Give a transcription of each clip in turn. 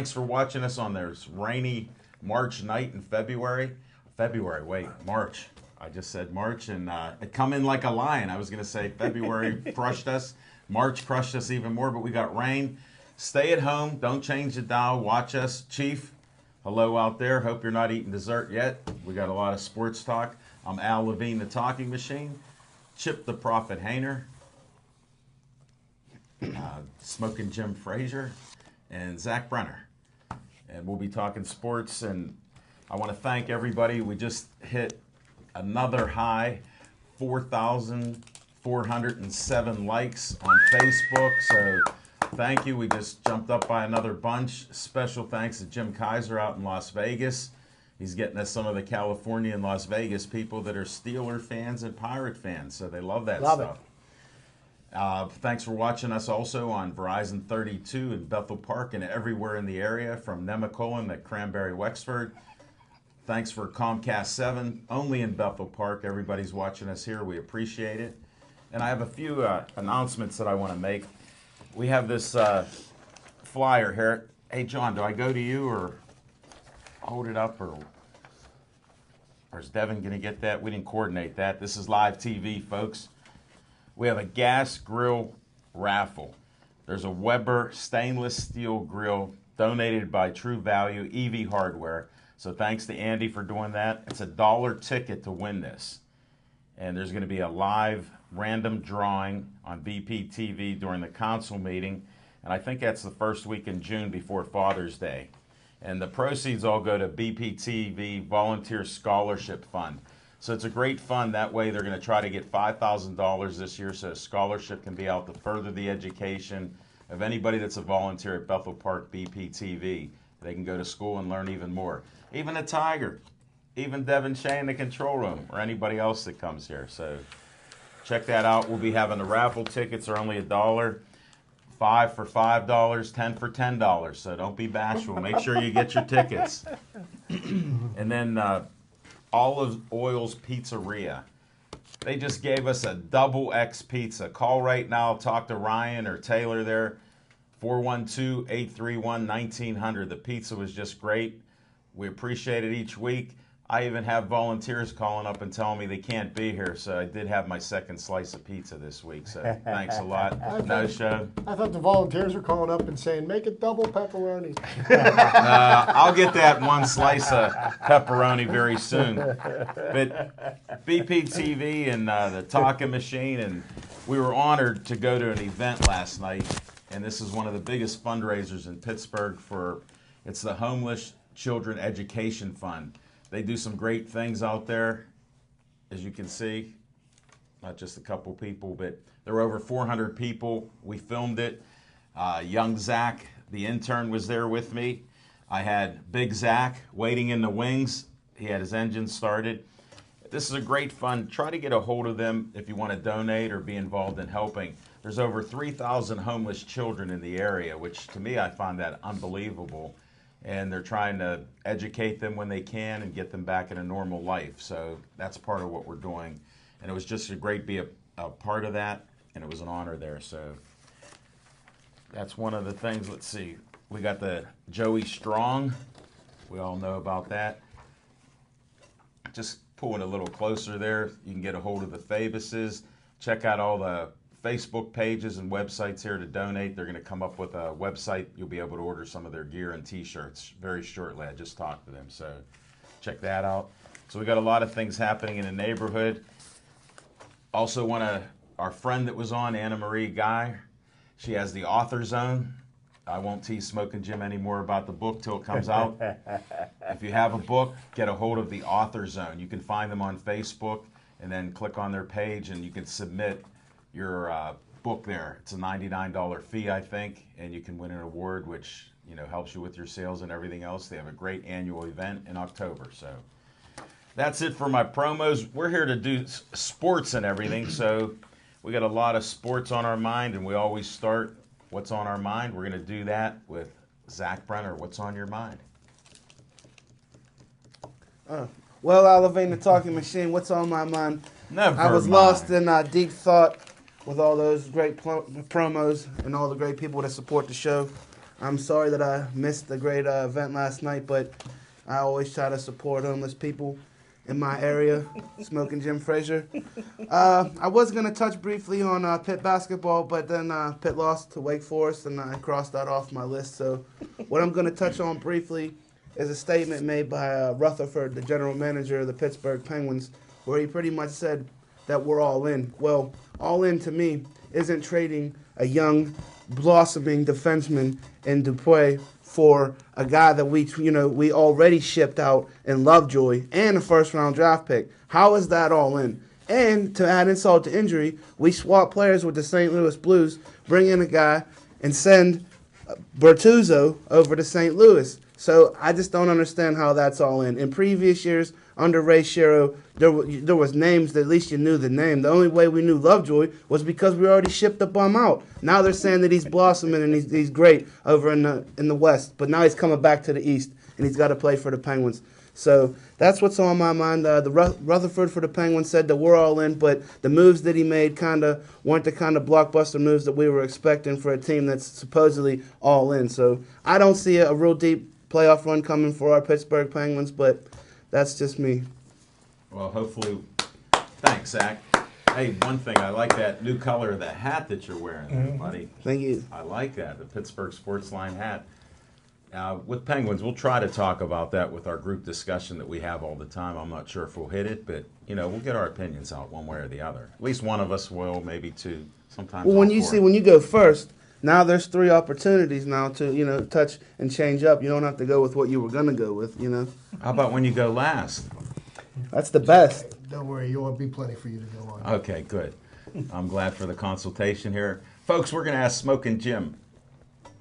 Thanks for watching us on this rainy March night in February. March. I just said March, and it come in like a lion. I was going to say February crushed us. March crushed us even more, but we got rain. Stay at home. Don't change the dial. Watch us. Chief, hello out there. Hope you're not eating dessert yet. We got a lot of sports talk. I'm Al Levine, the Talking Machine. Chip the Prophet Hayner. Smoking Jim Frazier. And Zach Brenner. And we'll be talking sports. And I want to thank everybody. We just hit another high, 4,407 likes on Facebook. So thank you. We just jumped up by another bunch. Special thanks to Jim Kaiser out in Las Vegas. He's getting us some of the California and Las Vegas people that are Steeler fans and Pirate fans. So they love that stuff. Thanks for watching us also on Verizon 32 in Bethel Park and everywhere in the area from Nemacolin to Cranberry Wexford. Thanks for Comcast 7, only in Bethel Park. Everybody's watching us here. We appreciate it. And I have a few announcements that I want to make. We have this flyer here. Hey, John, do I go to you or hold it up? Or is Devin going to get that? We didn't coordinate that. This is live TV, folks. We have a gas grill raffle. There's a Weber stainless steel grill donated by True Value EV Hardware. So thanks to Andy for doing that. It's a $1 ticket to win this. And there's going to be a live random drawing on BPTV during the council meeting. And I think that's the first week in June before Father's Day. And the proceeds all go to BPTV Volunteer Scholarship Fund. So it's a great fund. That way they're going to try to get $5,000 this year so a scholarship can be out to further the education of anybody that's a volunteer at Bethel Park BPTV. They can go to school and learn even more. Even a Tiger, even Devin Shea in the control room, or anybody else that comes here. So check that out. We'll be having the raffle tickets are only $1, 5 for $5, 10 for $10. So don't be bashful. Make sure you get your tickets. And then Olive Oil's Pizzeria. They just gave us a double X pizza. Call right now. Talk to Ryan or Taylor there. 412-831-1900. The pizza was just great. We appreciate it each week. I even have volunteers calling up and telling me they can't be here, so I did have my second slice of pizza this week, so thanks a lot. No show. I thought the volunteers were calling up and saying, make it double pepperoni. I'll get that one slice of pepperoni very soon. But BPTV and the Talking Machine, and we were honored to go to an event last night, and this is one of the biggest fundraisers in Pittsburgh it's the Homeless Children Education Fund. They do some great things out there, as you can see. Not just a couple people, but there were over 400 people. We filmed it. Young Zach, the intern, was there with me. I had Big Zach waiting in the wings. He had his engine started. This is a great fund. Try to get a hold of them if you want to donate or be involved in helping. There's over 3,000 homeless children in the area, which to me I find that unbelievable. And they're trying to educate them when they can and get them back in a normal life. So that's part of what we're doing. And it was just a great be a part of that, and it was an honor there. So that's one of the things. Let's see. We got the Joey Strong. We all know about that. Just pulling a little closer there. You can get a hold of the Fabuses. Check out all the Facebook pages and websites here to donate. They're going to come up with a website. You'll be able to order some of their gear and t-shirts very shortly. I just talked to them, so check that out. So we got a lot of things happening in the neighborhood. Also our friend that was on, Anna Marie Guy, she has the Author Zone. I won't tease Smoking Jim anymore about the book till it comes out. If you have a book, get a hold of the Author Zone. You can find them on Facebook and then click on their page and you can submit your book there. It's a $99 fee, I think, and you can win an award, which helps you with your sales and everything else. They have a great annual event in October. So that's it for my promos. We're here to do sports and everything, so we got a lot of sports on our mind, and we always start what's on our mind. We're going to do that with Zach Brenner. What's on your mind? Well, Al Levine, the Talking Machine, what's on my mind? Never I was mind. lost in deep thought with all those great promos and all the great people that support the show. I'm sorry that I missed the great event last night, but I always try to support homeless people in my area, Smoking Jim Frazier. I was going to touch briefly on Pitt basketball, but then Pitt lost to Wake Forest, and I crossed that off my list. So what I'm going to touch on briefly is a statement made by Rutherford, the general manager of the Pittsburgh Penguins, where he pretty much said that we're all in. Well, all in to me isn't trading a young, blossoming defenseman in Dupuis for a guy that we already shipped out in Lovejoy and a first-round draft pick. How is that all in? And to add insult to injury, we swap players with the St. Louis Blues, bring in a guy, and send Bertuzzo over to St. Louis. So I just don't understand how that's all in. In previous years, under Ray Shero, there was names that at least you knew the name. The only way we knew Lovejoy was because we already shipped the bum out. Now they're saying that he's blossoming and he's great over in the West, but now he's coming back to the East and he's got to play for the Penguins. So that's what's on my mind. The Rutherford for the Penguins said that we're all in, but the moves that he made weren't the kind of blockbuster moves that we were expecting for a team that's supposedly all in. So I don't see a real deep playoff run coming for our Pittsburgh Penguins, but that's just me. Well, hopefully. Thanks, Zach. Hey, one thing, I like that new color of the hat that you're wearing there, buddy. Thank you. I like that, the Pittsburgh Sportsline hat. With Penguins, we'll try to talk about that with our group discussion that we have all the time. I'm not sure if we'll hit it, but, we'll get our opinions out one way or the other. At least one of us will, maybe two, sometimes Well, all when you go first, now there's 3 opportunities now to, touch and change up. You don't have to go with what you were going to go with, How about when you go last? That's the best. Don't worry, you won't be plenty for you to go on. Okay, good. I'm glad for the consultation here. Folks, we're going to ask Smoking Jim,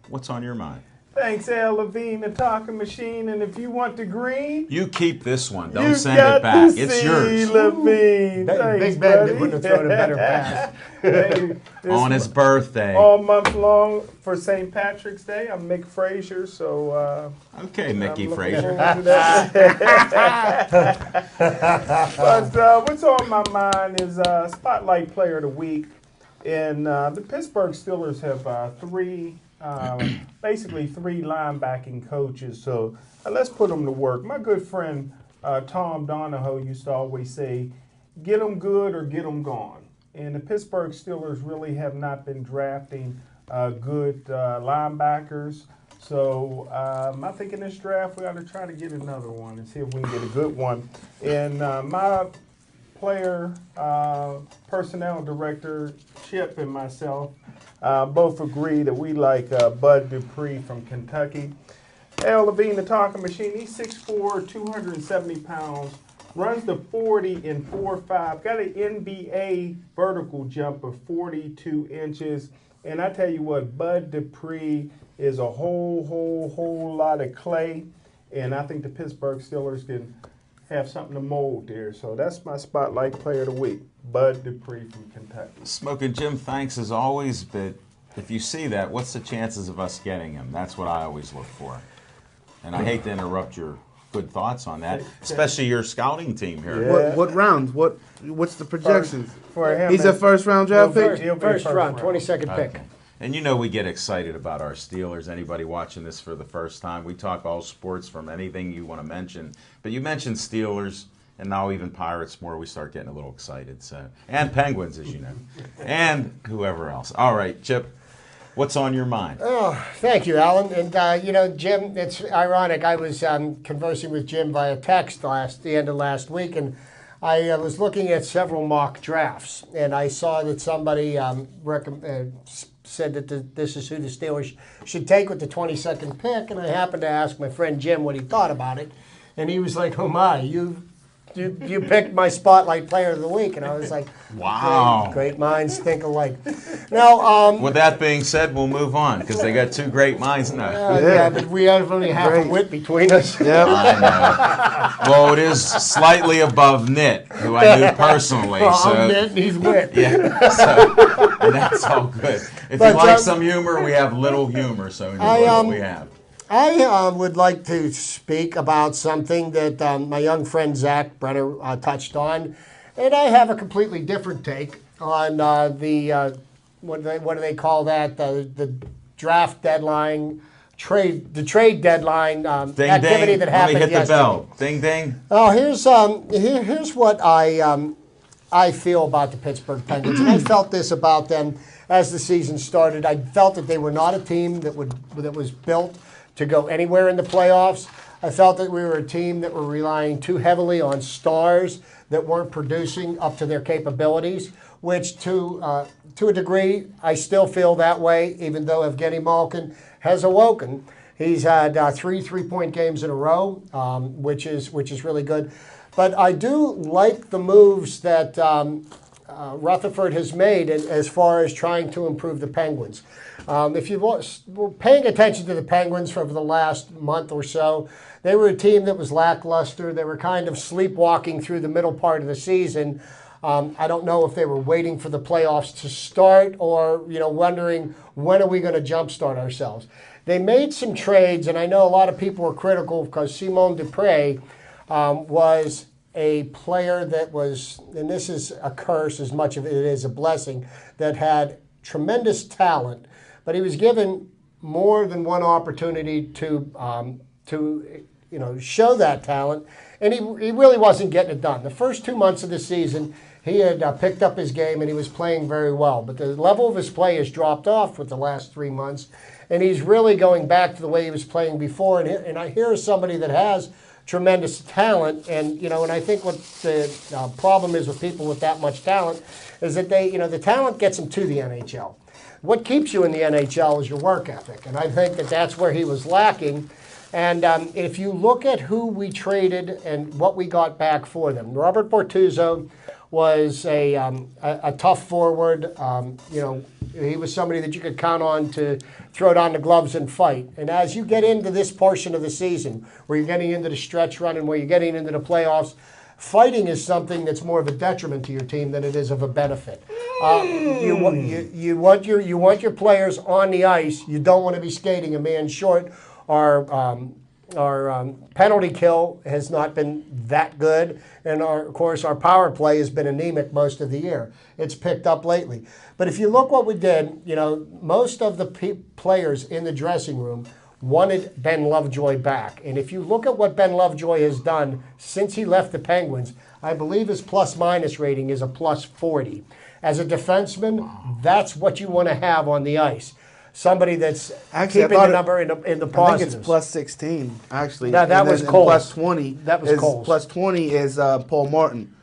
what's on your mind? Thanks, Al Levine, the talking machine. And if you want the green, You keep this one. Don't you send got it back. to It's see yours. Levine. Thanks, Big Ben buddy. wouldn't have thrown a better pass. Hey, this On his birthday. all month long for St. Patrick's Day. I'm Mick Frazier, so Okay, Mickey I'm looking Frazier. forward to that. But what's on my mind is Spotlight Player of the Week. And the Pittsburgh Steelers have basically three linebacking coaches. So let's put them to work. My good friend Tom Donahoe used to always say, get them good or get them gone. And the Pittsburgh Steelers really have not been drafting good linebackers. So I think in this draft we ought to try to get another one and see if we can get a good one. And my player personnel director, Chip, and myself both agree that we like Bud Dupree from Kentucky. Al Levine, the talking machine, he's 6'4", 270 pounds, runs the 40 in 4.5, got an NBA vertical jump of 42 inches. And I tell you what, Bud Dupree is a whole lot of clay. And I think the Pittsburgh Steelers can have something to mold there. So that's my Spotlight Player of the Week, Bud Dupree from Kentucky. Smoking Jim, thanks as always, but if you see that, what's the chances of us getting him? That's what I always look for. And I hate to interrupt your good thoughts on that, especially your scouting team here. Yeah. What round? What's the projections? For him, He's a first-round draft pick? He'll be First round, round. 22nd pick. Okay. And you know we get excited about our Steelers. Anybody watching this for the first time, we talk all sports from anything you want to mention. But you mentioned Steelers, and now even Pirates more, we start getting a little excited. So, and Penguins, as you know, and whoever else. All right, Chip, what's on your mind? Oh, thank you, Alan. And, Jim, it's ironic. I was conversing with Jim via text the end of last week, and I was looking at several mock drafts, and I saw that somebody said that this is who the Steelers should take with the 22nd pick, and I happened to ask my friend Jim what he thought about it, and he was like, "Oh my, you picked my Spotlight Player of the Week," and I was like, Wow. great minds think alike." Now, With that being said, we'll move on because they got two great minds now. yeah, but we have only half a wit between us. Yep. I know. Well, it is slightly above Nit, who I knew personally. Well, So. I'm Nit and he's wit. Yeah, so and that's all good. If But, you like some humor, we have little humor, so enjoy what we have. I would like to speak about something that my young friend Zach Brenner touched on, and I have a completely different take on the what do they call that, the draft deadline the trade deadline Ding, activity ding. that Let happened me hit yesterday. the bell. Ding, ding. Oh, here's what I feel about the Pittsburgh Penguins, and I felt this about them as the season started. I felt that they were not a team that was built to go anywhere in the playoffs. I felt that we were a team that were relying too heavily on stars that weren't producing up to their capabilities, which to a degree I still feel that way, even though Evgeny Malkin has awoken. He's had 3 3-point games in a row, which is really good. But I do like the moves that Rutherford has made as far as trying to improve the Penguins. If you were paying attention to the Penguins for the last month or so, they were a team that was lackluster. They were kind of sleepwalking through the middle part of the season. I don't know if they were waiting for the playoffs to start or wondering when are we going to jumpstart ourselves. They made some trades, and I know a lot of people were critical because Simon Dupré was a player that was, and this is a curse as much of it is a blessing, that had tremendous talent, but he was given more than one opportunity to show that talent, and he really wasn't getting it done. The first 2 months of the season, he had picked up his game and he was playing very well, but the level of his play has dropped off with the last 3 months, and he's really going back to the way he was playing before. And I hear somebody that has tremendous talent, and I think what the problem is with people with that much talent is that the talent gets them to the NHL. What keeps you in the NHL is your work ethic, and I think that that's where he was lacking. And if you look at who we traded and what we got back for them, Robert Bortuzzo was a tough forward. He was somebody that you could count on to throw down the gloves and fight. And as you get into this portion of the season, where you're getting into the stretch run and where you're getting into the playoffs, fighting is something that's more of a detriment to your team than it is of a benefit. You want your players on the ice. You don't want to be skating a man short. Our penalty kill has not been that good, and of course our power play has been anemic most of the year. It's picked up lately. But if you look what we did, most of the players in the dressing room wanted Ben Lovejoy back. And if you look at what Ben Lovejoy has done since he left the Penguins, I believe his plus-minus rating is a plus 40. As a defenseman, that's what you want to have on the ice. Somebody that's keeping the number in the positives. I think it's plus 16, actually. No, that was Cole. Plus 20. That was Cole's. Plus 20 is Paul Martin.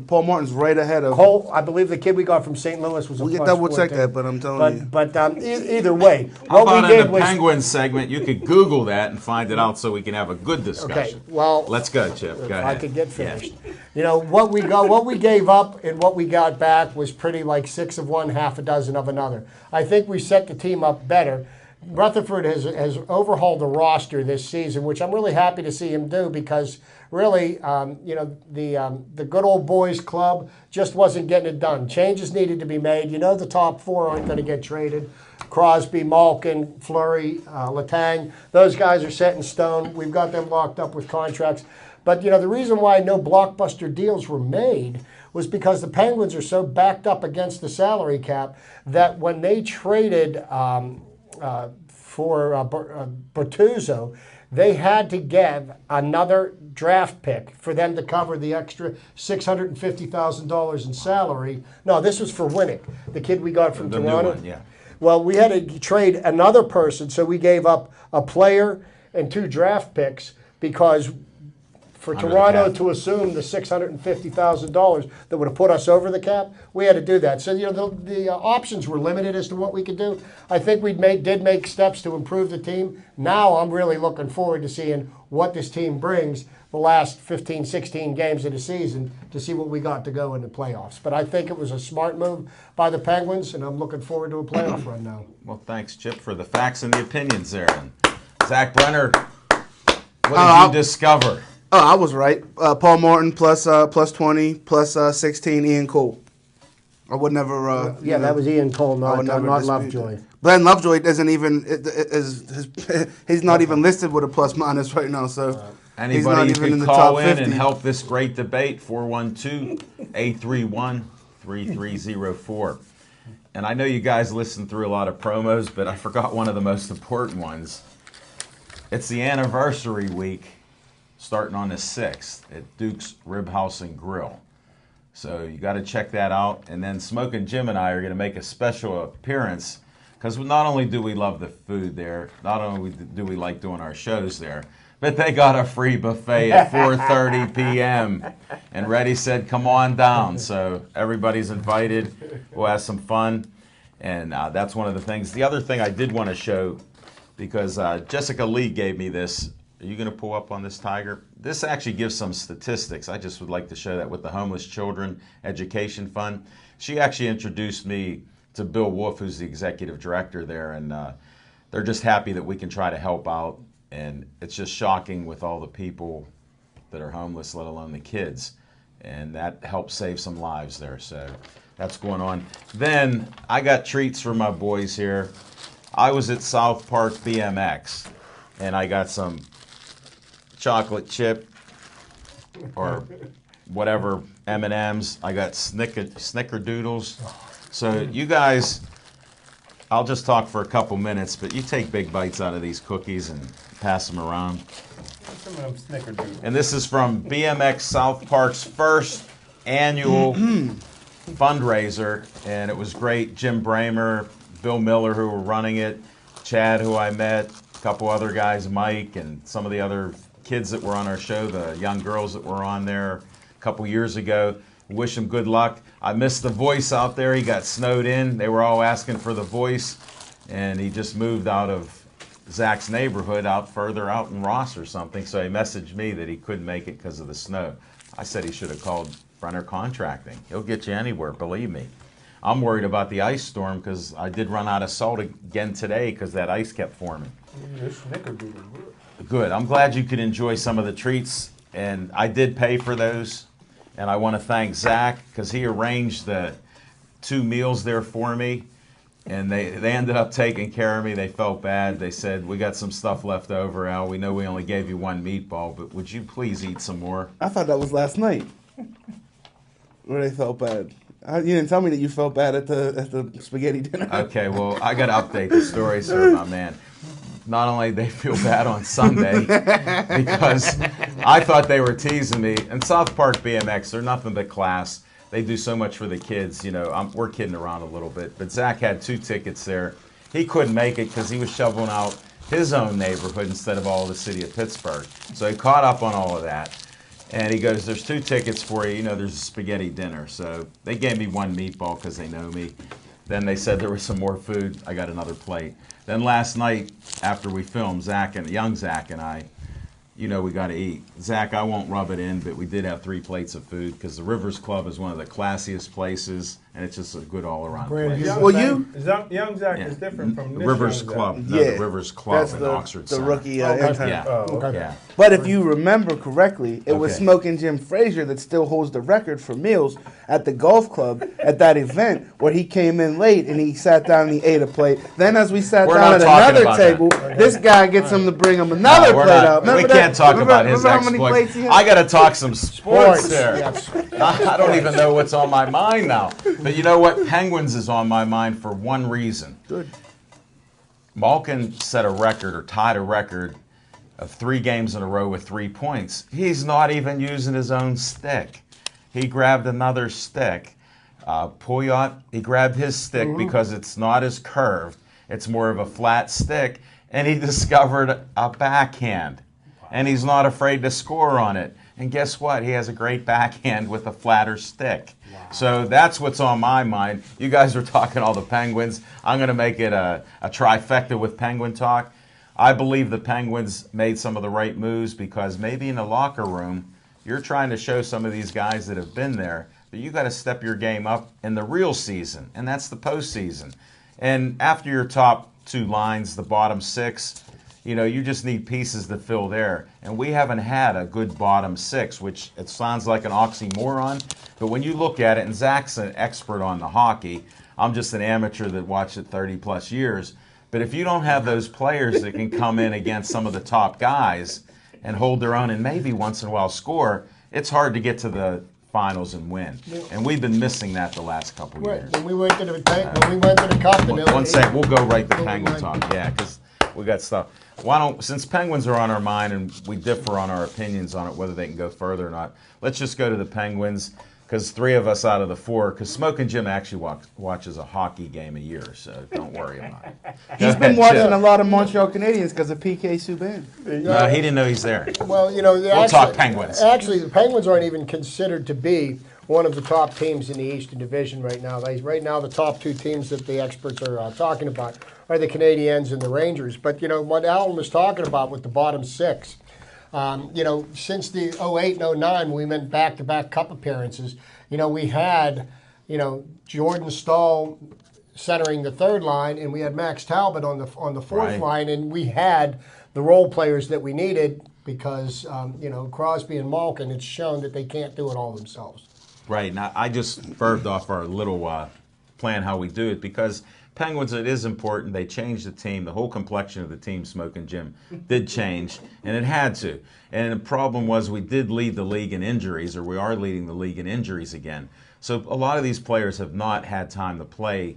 Paul Martin's right ahead of Cole. I believe the kid we got from St. Louis was a We'll plus get double 14. check that, but I'm telling you. But either way, How what we about in did the was Penguins segment, you could Google that and find it out so we can have a good discussion. Okay, well, let's go, Chip. Go if ahead. I could get finished. What we gave up and what we got back was pretty like 6 of one, half a dozen of another. I think we set the team up better. Rutherford has overhauled the roster this season, which I'm really happy to see him do because really, the good old boys club just wasn't getting it done. Changes needed to be made. The top 4 aren't going to get traded. Crosby, Malkin, Fleury, Letang, those guys are set in stone. We've got them locked up with contracts. But, the reason why no blockbuster deals were made was because the Penguins are so backed up against the salary cap that when they traded for Bortuzzo, they had to give another draft pick for them to cover the extra $650,000 in salary. No, this was for Winnick, the kid we got from The Toronto. new one, yeah. Well, we had to trade another person, so we gave up a player and 2 draft picks because for Under the Toronto cap. to assume the $650,000 that would have put us over the cap, we had to do that. So the options were limited as to what we could do. I think we did make steps to improve the team. Now I'm really looking forward to seeing what this team brings the last 15, 16 games of the season to see what we got to go in the playoffs. But I think it was a smart move by the Penguins, and I'm looking forward to a playoff run now. Well, thanks, Chip, for the facts and the opinions there. And Zach Brenner, what did you discover? Oh, I was right. Paul Martin plus 20, plus 16, Ian Cole. I would never. That was Ian Cole, not dispute Lovejoy. that. Glenn Lovejoy doesn't even he's not even listed with a plus minus right now. So he's not Anybody even in could the call top in 50. and help this great debate, 412-831-3304. and I know you guys listen through a lot of promos, but I forgot one of the most important ones. It's the anniversary week starting on the 6th at Duke's Rib House and Grill. So you got to check that out. And then Smoking Jim and I are going to make a special appearance because not only do we love the food there, not only do we like doing our shows there, but they got a free buffet at 4:30 p.m. And Reddy said, come on down. So everybody's invited. We'll have some fun. And that's one of the things. The other thing I did want to show, because Jessica Lee gave me this. Are you going to pull up on this, Tiger? This actually gives some statistics. I just would like to show that with the Homeless Children Education Fund. She actually introduced me to Bill Wolf, who's the executive director there, and they're just happy that we can try to help out. And it's just shocking with all the people that are homeless, let alone the kids. And that helps save some lives there. So that's going on. Then I got treats for my boys here. I was at South Park BMX, and I got some chocolate chip or whatever M&Ms. I got snickerdoodles. So you guys, I'll just talk for a couple minutes, but you take big bites out of these cookies and pass them around. Some of them snickerdoodles. And this is from BMX South Park's first annual fundraiser, and it was great. Jim Bramer, Bill Miller, who were running it, Chad, who I met, a couple other guys, Mike, and some of the other kids that were on our show, the young girls that were on there a couple years ago. Wish them good luck. I missed the Voice out there. He got snowed in. They were all asking for the Voice, and he just moved out of Zach's neighborhood out further out in Ross or something, so he messaged me that he couldn't make it because of the snow. I said he should have called Brenner Contracting. He'll get you anywhere, believe me. I'm worried about the ice storm because I did run out of salt again today because that ice kept forming. This snickerdoodle good. Good. I'm glad you could enjoy some of the treats, and I did pay for those. And I want to thank Zach because he arranged the 2 meals there for me. And they ended up taking care of me. They felt bad. They said, we got some stuff left over, Al. We know we only gave you 1 meatball, but would you please eat some more? I thought that was last night. Where they felt bad. You didn't tell me that you felt bad at the spaghetti dinner. Okay, well, I got to update the story, sir, my man. Not only they feel bad on Sunday, because I thought they were teasing me. And South Park BMX, they're nothing but class. They do so much for the kids. You know, we're kidding around a little bit. But Zach had 2 tickets there. He couldn't make it because he was shoveling out his own neighborhood instead of all the city of Pittsburgh. So he caught up on all of that. And he goes, there's 2 tickets for you. You know, there's a spaghetti dinner. So they gave me 1 meatball because they know me. Then they said there was some more food. I got another plate. Then last night, after we filmed, young Zach and I, you know we got to eat. Zach, I won't rub it in, but we did have 3 plates of food because the Rivers Club is one of the classiest places, and it's just a good all-around place. Young Zach is different from The this Rivers young Club. Zach. No, the Rivers Club That's in the, Oxford the Center. rookie Okay. intern. Yeah. Oh, Yeah. But if you remember correctly, it was Okay. Smoking Jim Frazier that still holds the record for meals at the golf club at that event where he came in late and he sat down and he ate a plate. Then as we sat We're down not at talking another about table, this guy gets him to bring him another We're plate not- up. we Remember can't that? talk Remember- about his remember how many exploit. plates he had? I got to talk some sports there. Yes. I don't even know what's on my mind now. But you know what? Penguins is on my mind for one reason. Good. Malkin set a record or tied a record of 3 games in a row with 3 points. He's not even using his own stick. He grabbed another stick. Pouillat, he grabbed his stick because it's not as curved. It's more of a flat stick. And he discovered a backhand. And he's not afraid to score on it. And guess what? He has a great backhand with a flatter stick. So that's what's on my mind. You guys are talking all the Penguins. I'm going to make it a trifecta with Penguin talk. I believe the Penguins made some of the right moves because maybe in the locker room, you're trying to show some of these guys that have been there that you got to step your game up in the real season, and that's the postseason. And after your top 2 lines, the bottom 6, you know, you just need pieces to fill there. And we haven't had a good bottom 6, which it sounds like an oxymoron, but when you look at it, and Zach's an expert on the hockey, I'm just an amateur that watched it 30 plus years. But if you don't have those players that can come in against some of the top guys and hold their own and maybe once in a while score, it's hard to get to the finals and win. And we've been missing that the last couple of Right. years. When we went to the cup, and One sec, we'll go right to Go Penguin right. talk. Yeah, because we got stuff. Why don't, since Penguins are on our mind and we differ on our opinions on it, whether they can go further or not, let's just go to the Penguins. Because 3 of us out of the 4, because Smoking Jim actually watches a hockey game a year, so don't worry about it. He's been watching a lot of Montreal Canadiens because of PK Subban. No, he didn't know he's there. Well, We'll talk Penguins. Actually, the Penguins aren't even considered to be one of the top teams in the Eastern Division right now. Right now, the top 2 teams that the experts are talking about are the Canadiens and the Rangers. But what Alan was talking about with the bottom 6. Since the 08 and 09, we went back-to-back cup appearances. We had, Jordan Stahl centering the 3rd line, and we had Max Talbot on the 4th Right. line, and we had the role players that we needed because, Crosby and Malkin, it's shown that they can't do it all themselves. Right. Now, I just verbed off our little plan how we do it because Penguins, it is important. They changed the team. The whole complexion of the team, Smoking Jim, did change, and it had to. And the problem was we did lead the league in injuries, or we are leading the league in injuries again. So a lot of these players have not had time to play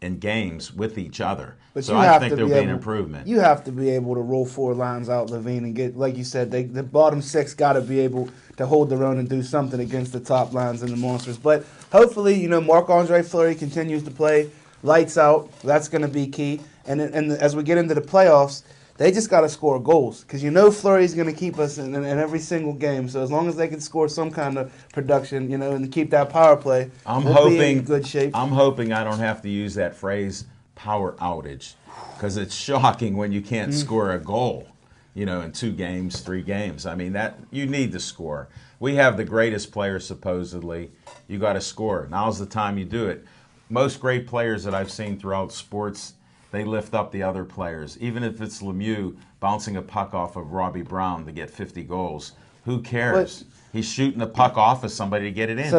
in games with each other. But so you I have think to there'll be be an able- improvement. You have to be able to roll 4 lines out, Levine, and get, like you said, the bottom 6 got to be able to hold their own and do something against the top lines and the monsters. But hopefully, Marc-Andre Fleury continues to play lights out. That's going to be key. And as we get into the playoffs, they just got to score goals because Fleury's going to keep us in every single game. So as long as they can score some kind of production, and keep that power play, I'm we'll hoping be in good shape. I'm hoping I don't have to use that phrase power outage because it's shocking when you can't score a goal, in 2 games, 3 games. I mean, that you need to score. We have the greatest players supposedly. You got to score. Now's the time you do it. Most great players that I've seen throughout sports, they lift up the other players. Even if it's Lemieux bouncing a puck off of Robbie Brown to get 50 goals, who cares? He's shooting the puck off of somebody to get it in.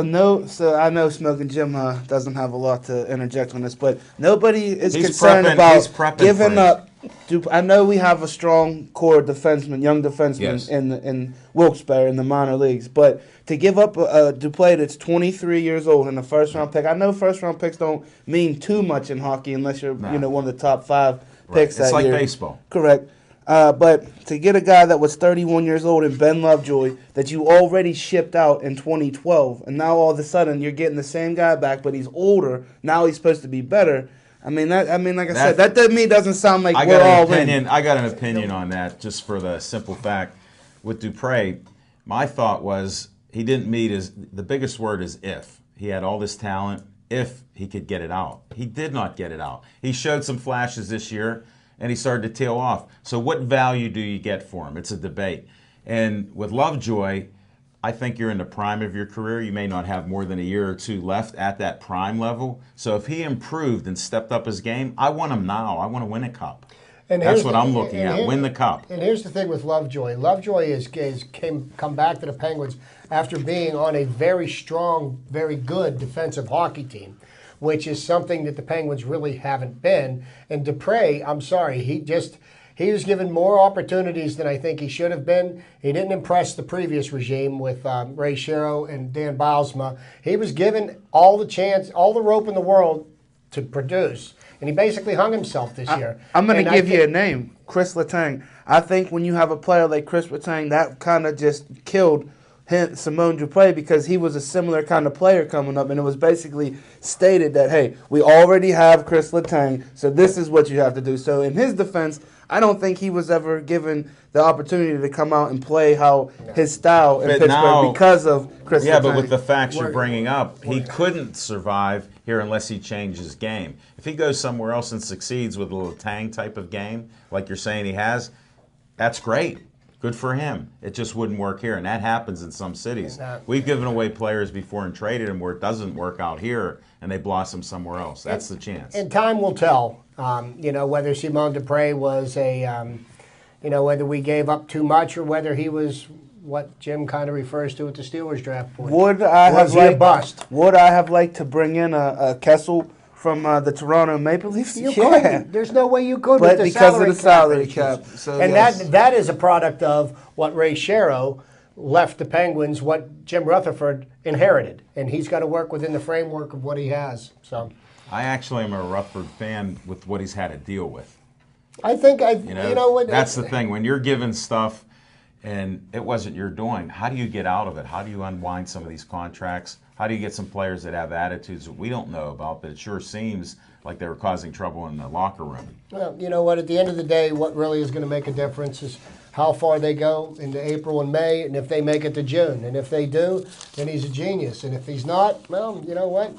So I know Smoking Jim doesn't have a lot to interject on this, but nobody is He's concerned prepping about for giving it. up. I know we have a strong core defenseman, young defenseman Yes. in Wilkes-Barre in the minor leagues, but to give up a Duplay that's 23 years old and a first-round pick, I know first-round picks don't mean too much in hockey unless you're one of the top 5 picks that It's like year. baseball. Correct. But to get a guy that was 31 years old and Ben Lovejoy that you already shipped out in 2012, and now all of a sudden you're getting the same guy back, but he's older. Now he's supposed to be better. Like I said, that to me doesn't sound like we're all in. I got an opinion on that, just for the simple fact with Dupre. My thought was he didn't meet the biggest word is if. He had all this talent, if he could get it out. He did not get it out. He showed some flashes this year, and he started to tail off. So what value do you get for him? It's a debate. And with Lovejoy, I think you're in the prime of your career. You may not have more than a year or 2 left at that prime level. So if he improved and stepped up his game, I want him now. I want to win a cup. And That's here's what the- I'm looking and at. here- Win the cup. And here's the thing with Lovejoy. Lovejoy has come back to the Penguins after being on a very strong, very good defensive hockey team, which is something that the Penguins really haven't been. And Dupre, I'm sorry, he was given more opportunities than I think he should have been. He didn't impress the previous regime with Ray Shero and Dan Bylsma. He was given all the rope in the world to produce. And he basically hung himself this year. I'm going And to I give you think- a name, Chris Letang. I think when you have a player like Chris Letang, that kind of just killed Simone Dupre because he was a similar kind of player coming up, and it was basically stated that, hey, we already have Chris Letang, so this is what you have to do. So in his defense, I don't think he was ever given the opportunity to come out and play how his style in But Pittsburgh now- because of Chris Yeah, Letang. but with the facts you're bringing up, he couldn't survive here unless he changed his game. If he goes somewhere else and succeeds with a little Tang type of game, like you're saying he has, that's great. Good for him. It just wouldn't work here, and that happens in some cities. We've given away players before and traded them where it doesn't work out here, and they blossom somewhere else. That's the chance. And time will tell, whether Simone Dupre was whether we gave up too much or whether he was what Jim kind of refers to at the Steelers draft point. Would I Was have he a liked, bust? Would I have liked to bring in a Kessel from the Toronto Maple Leafs? You couldn't. There's no way you could But with the because of the salary issues. cap. So And yes. that is a product of what Ray Shero left the Penguins what Jim Rutherford inherited, and he's got to work within the framework of what he has. So I actually am a Rutherford fan with what he's had to deal with. I think You know what? That's the thing. When you're given stuff and it wasn't your doing, how do you get out of it? How do you unwind some of these contracts? How do you get some players that have attitudes that we don't know about, but it sure seems like they were causing trouble in the locker room? Well, you know what? At the end of the day, what really is going to make a difference is how far they go into April and May, and if they make it to June. And if they do, then he's a genius. And if he's not, well, you know what?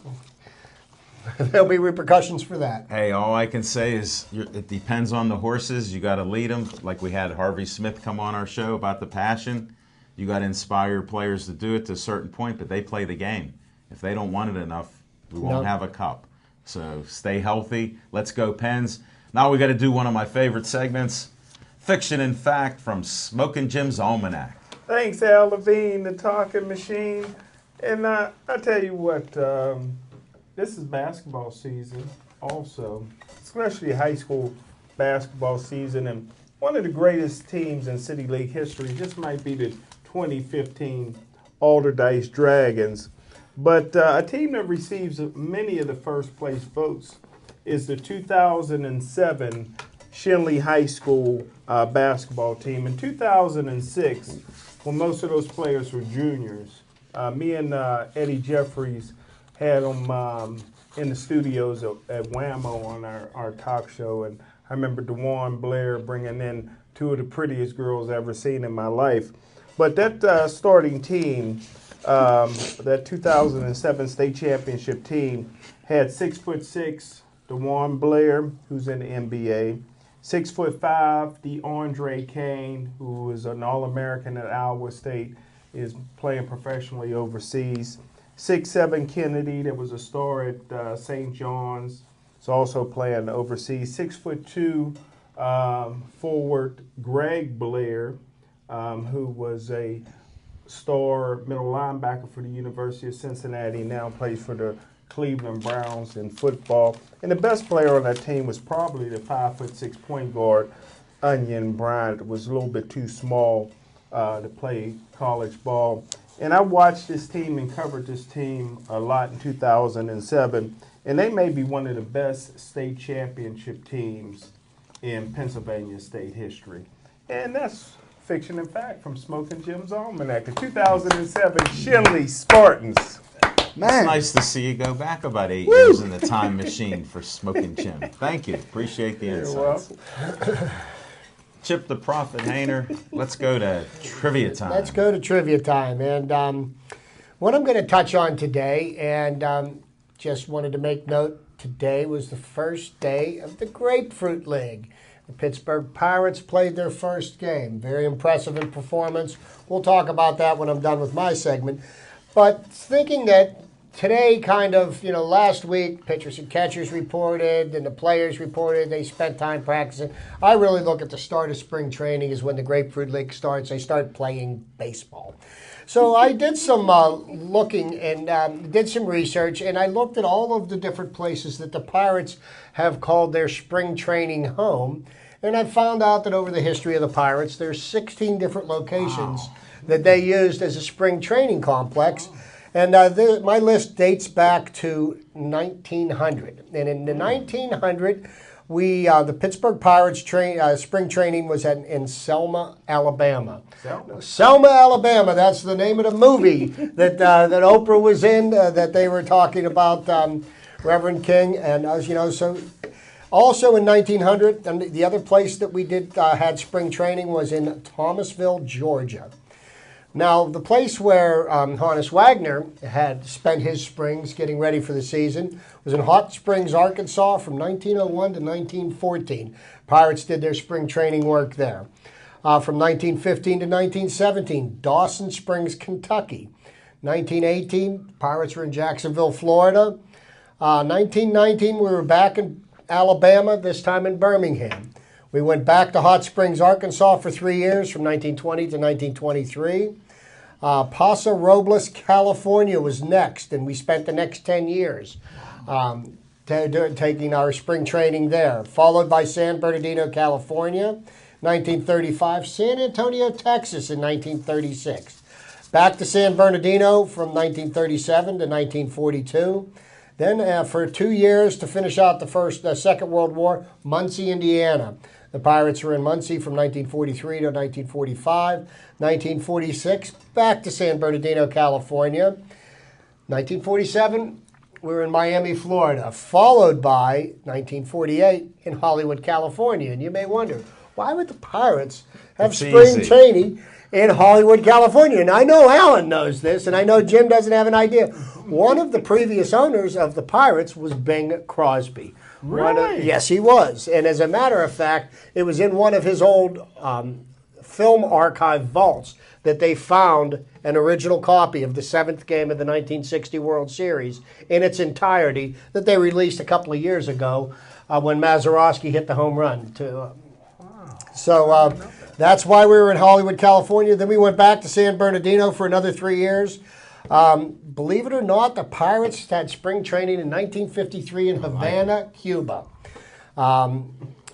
There'll be repercussions for that. Hey, all I can say is it depends on the horses. You got to lead them. Like we had Harvey Smith come on our show about the passion. You got to inspire players to do it to a certain point, but they play the game. If they don't want it enough, we won't have a cup. So stay healthy. Let's go Pens. Now we got to do one of my favorite segments, Fiction and Fact from Smoking Jim's Almanac. Thanks, Al Levine, the talking machine. And I tell you what, this is basketball season also, especially high school basketball season. And one of the greatest teams in City League history just might be the 2015 Alderdice Dragons. But a team that receives many of the first place votes is the 2007 Shenley High School basketball team. In 2006, when most of those players were juniors, me and Eddie Jeffries had them in the studios at Whammo on our talk show. And I remember DeJuan Blair bringing in two of the prettiest girls I've ever seen in my life. But that starting team, that 2007 state championship team, had 6'6" DeJuan Blair, who's in the NBA, 6'5" DeAndre Kane, who is an All-American at Iowa State, is playing professionally overseas. 6'7" Kennedy, that was a star at St. John's, is also playing overseas. 6'2" forward Greg Blair, who was a star middle linebacker for the University of Cincinnati, now plays for the Cleveland Browns in football. And the best player on that team was probably the 5'6" point guard, Onion Bryant. It was a little bit too small to play college ball. And I watched this team and covered this team a lot in 2007, and they may be one of the best state championship teams in Pennsylvania state history. And that's Fiction and Fact from Smoking Jim's Almanac, the 2007 Shenley Spartans. Man, It's nice to see you go back about 8 years in the time machine for Smoking Jim. Thank you. Appreciate the insights. Chip the Prophet Hayner, let's go to trivia time. Let's go to trivia time. And what I'm going to touch on today, and just wanted to make note, today was the first day of the Grapefruit League. The Pittsburgh Pirates played their first game. Very impressive in performance. We'll talk about that when I'm done with my segment. But thinking that today kind of, last week, pitchers and catchers reported and the players reported they spent time practicing. I really look at the start of spring training is when the Grapefruit League starts. They start playing baseball. So I did some looking and did some research, and I looked at all of the different places that the Pirates have called their spring training home. And I found out that over the history of the Pirates, there's 16 different locations that they used as a spring training complex. And my list dates back to 1900. And in the 1900, the Pittsburgh Pirates spring training was in Selma, Alabama. Selma, Alabama. That's the name of the movie that Oprah was in. That they were talking about Reverend King, and so. Also in 1900, and the other place that we had spring training was in Thomasville, Georgia. Now, the place where Honus Wagner had spent his springs getting ready for the season was in Hot Springs, Arkansas from 1901 to 1914. Pirates did their spring training work there. From 1915 to 1917, Dawson Springs, Kentucky. 1918, Pirates were in Jacksonville, Florida. 1919, we were back in Alabama, this time in Birmingham. We went back to Hot Springs, Arkansas for 3 years, from 1920 to 1923. Paso Robles, California was next, and we spent the next 10 years taking our spring training there. Followed by San Bernardino, California, 1935. San Antonio, Texas in 1936. Back to San Bernardino from 1937 to 1942. Then for 2 years to finish out the Second World War, Muncie, Indiana. The Pirates were in Muncie from 1943 to 1945. 1946, back to San Bernardino, California. 1947, we were in Miami, Florida, followed by 1948 in Hollywood, California. And you may wonder, why would the Pirates have It's spring easy. training in Hollywood, California? And I know Alan knows this, and I know Jim doesn't have an idea. One of the previous owners of the Pirates was Bing Crosby. Really? Yes, he was. And as a matter of fact, it was in one of his old film archive vaults that they found an original copy of the 7th game of the 1960 World Series in its entirety that they released a couple of years ago when Mazeroski hit the home run. So that's why we were in Hollywood, California. Then we went back to San Bernardino for another 3 years. Believe it or not, the Pirates had spring training in 1953 in Havana, Cuba.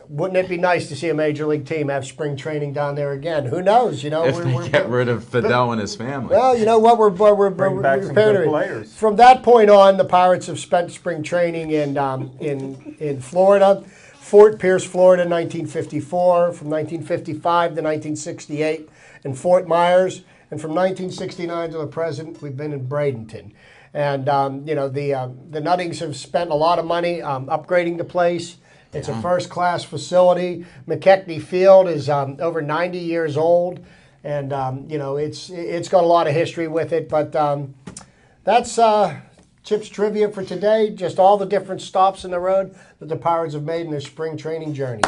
Wouldn't it be nice to see a major league team have spring training down there again? Who knows? You know, If they get rid of Fidel and his family. well, you know what? We're Bring back some prepared good to- players. From that point on, the Pirates have spent spring training in Florida, Fort Pierce, Florida, 1954. From 1955 to 1968, in Fort Myers, and from 1969 to the present, we've been in Bradenton. And you know, the Nuttings have spent a lot of money upgrading the place. It's a first-class facility. McKechnie Field is over 90 years old, and you know, it's got a lot of history with it. But that's Chip's trivia for today. Just all the different stops in the road that the Pirates have made in their spring training journeys.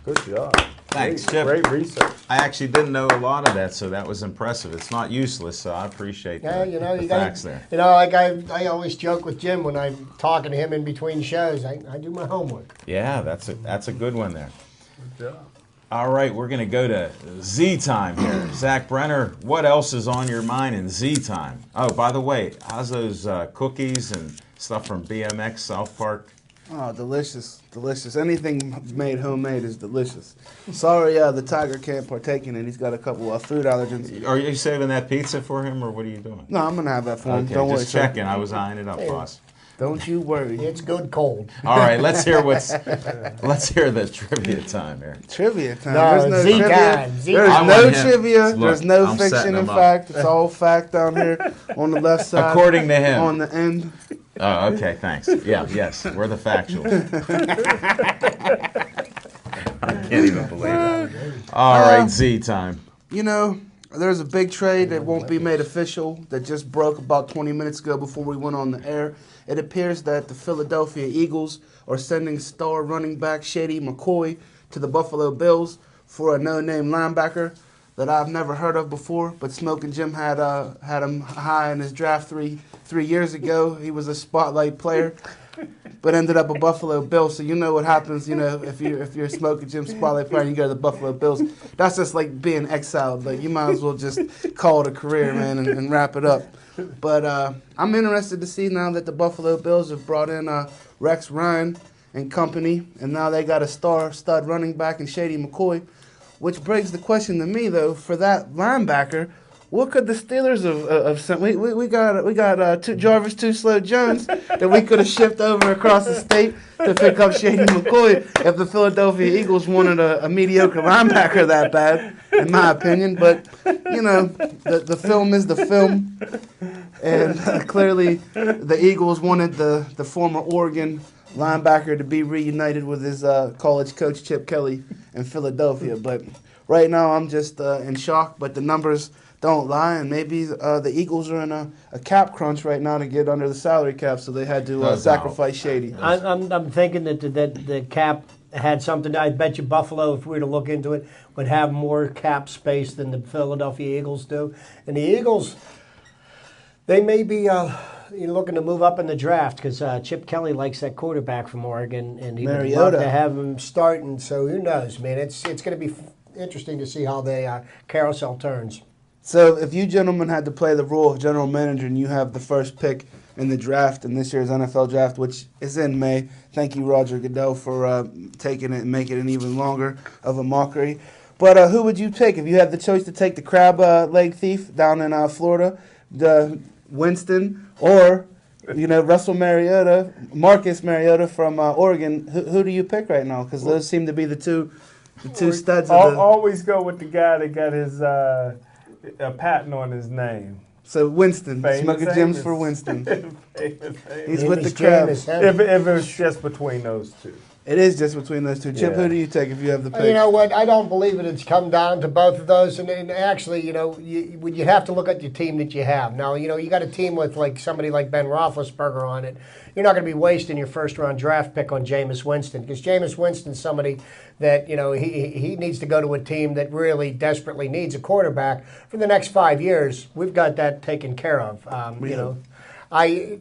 Good job. Thanks, Great, Chip. Great research. I actually didn't know a lot of that, so that was impressive. It's not useless, so I appreciate Yeah, you know, the you facts got there. you know, like I always joke with Jim when I'm talking to him in between shows. I do my homework. Yeah, that's a good one there. Good job. All right, we're going to go to Z time here. Zach Brenner, what else is on your mind in Z time? Oh, by the way, how's those cookies and stuff from BMX South Park? Oh, delicious, delicious. Anything made homemade is delicious. Sorry, the tiger can't partake in it. He's got a couple of food allergens. Are you saving that pizza for him, or what are you doing? No, I'm gonna have that for him. Okay, Don't worry, just sir. checking. I was eyeing it up, boss. Don't you worry. It's good cold. All right, let's hear the trivia time here. Trivia time. No, There's no Z trivia. time, Z There's time. I no want him- trivia. Look, There's no I'm setting fiction in him up. fact. It's all fact down here on the left side. According to him. On the end. Oh, okay, thanks. Yeah, yes, we're the factual. I can't even believe it. All right, Z time. You know, there's a big trade that won't be made official that just broke about 20 minutes ago before we went on the air. It appears that the Philadelphia Eagles are sending star running back Shady McCoy to the Buffalo Bills for a no-name linebacker that I've never heard of before, but Smoking Jim had him high in his draft three years ago. He was a spotlight player, but ended up a Buffalo Bill. So you know what happens, you know, if you're a Smoking Jim spotlight player and you go to the Buffalo Bills. That's just like being exiled. Like, you might as well just call it a career, man, and wrap it up. But I'm interested to see now that the Buffalo Bills have brought in Rex Ryan and company, and now they got a stud running back in Shady McCoy. Which begs the question to me, though, for that linebacker, what could the Steelers have sent? We got Jarvis Too Slow Jones that we could have shipped over across the state to pick up Shady McCoy if the Philadelphia Eagles wanted a mediocre linebacker that bad, in my opinion. But, you know, the film is the film, and clearly the Eagles wanted the former Oregon linebacker to be reunited with his college coach Chip Kelly in Philadelphia. But right now I'm just in shock, but the numbers don't lie, and maybe the Eagles are in a cap crunch right now to get under the salary cap, so they had to No sacrifice Shady. I'm thinking that the cap had something. I bet you Buffalo, if we were to look into it, would have more cap space than the Philadelphia Eagles do. And the Eagles, they may be looking to move up in the draft because Chip Kelly likes that quarterback from Oregon, and he would love Mariota. to have him starting. So who knows, man? It's going to be interesting to see how the carousel turns. So if you gentlemen had to play the role of general manager and you have the first pick in the draft, in this year's NFL draft, which is in May, thank you, Roger Goodell, for taking it and making it even longer of a mockery. But who would you take if you had the choice to take the crab leg thief down in Florida, the Winston, or Russell Mariota, Marcus Mariota from Oregon? Who do you pick right now? Because those seem to be the two studs. Always go with the guy that got his a patent on his name. So Winston, Smoking Jims for Winston. He's with the crabs. If it was just between those two. It is just between those two. Chip, who do you take if you have the pick? You know what? I don't believe it's come down to both of those. And actually, you have to look at your team that you have. Now, you got a team with like somebody like Ben Roethlisberger on it. You're not going to be wasting your first-round draft pick on Jameis Winston because Jameis Winston's somebody that, he needs to go to a team that really desperately needs a quarterback for the next 5 years. We've got that taken care of. I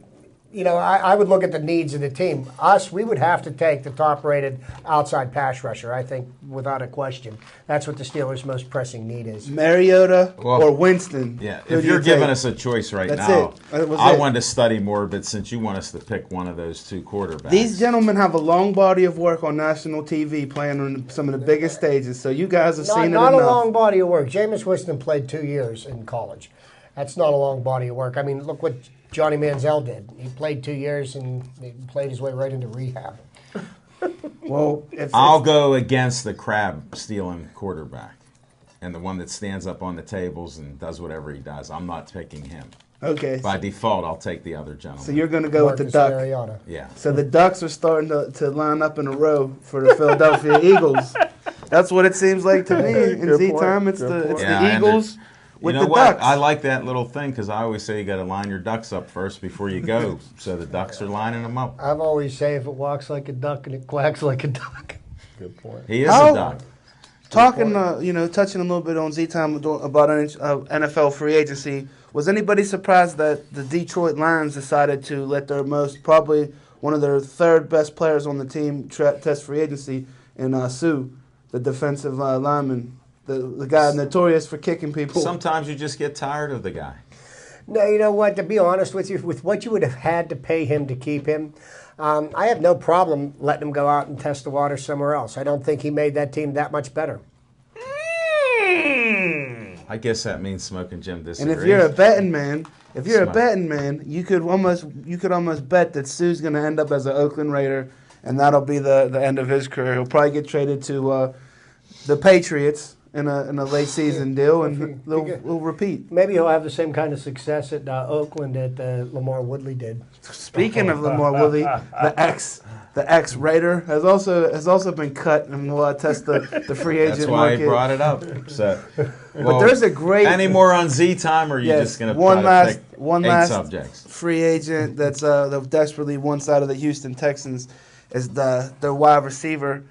would look at the needs of the team. We would have to take the top-rated outside pass rusher, I think, without a question. That's what the Steelers' most pressing need is. Mariota or Winston? Yeah, if you're giving us a choice right now, I wanted to study more, but since you want us to pick one of those two quarterbacks. These gentlemen have a long body of work on national TV playing on some of the biggest stages, so you guys have seen it enough. Not a long body of work. Jameis Winston played 2 years in college. That's not a long body of work. I mean, look what Johnny Manziel did. He played 2 years and he played his way right into rehab. Well, I'll go against the crab stealing quarterback and the one that stands up on the tables and does whatever he does. I'm not picking him. Okay. By default, I'll take the other gentleman. So you're going to go with the Duck. Mariota. Yeah. So the Ducks are starting to line up in a row for the Philadelphia Eagles. That's what it seems like to me. In Z time, it's the Eagles. With you know the what? Ducks. I like that little thing because I always say you got to line your ducks up first before you go. So the Ducks are lining them up. I've always say if it walks like a duck and it quacks like a duck. Good point. He is a duck. Talking, touching a little bit on Z time about NFL free agency. Was anybody surprised that the Detroit Lions decided to let their probably one of their third best players on the team test free agency in Sue, the defensive lineman? The guy notorious for kicking people. Sometimes you just get tired of the guy. No, you know what? To be honest with you, with what you would have had to pay him to keep him, I have no problem letting him go out and test the water somewhere else. I don't think he made that team that much better. I guess that means Smoking Jim disagrees. And if you're a betting man, you could almost bet that Sue's going to end up as an Oakland Raider, and that'll be the end of his career. He'll probably get traded to the Patriots in a late season deal, and we'll repeat. Maybe he'll have the same kind of success at Oakland that Lamar Woodley did. Speaking of Lamar Woodley, the ex Raider has also been cut, and we'll test the free agent That's why market. I brought it up. So, but there's a great any more on Z time, or are you just going to pick eight subjects? Free agent that's desperately one side of the Houston Texans is their wide receiver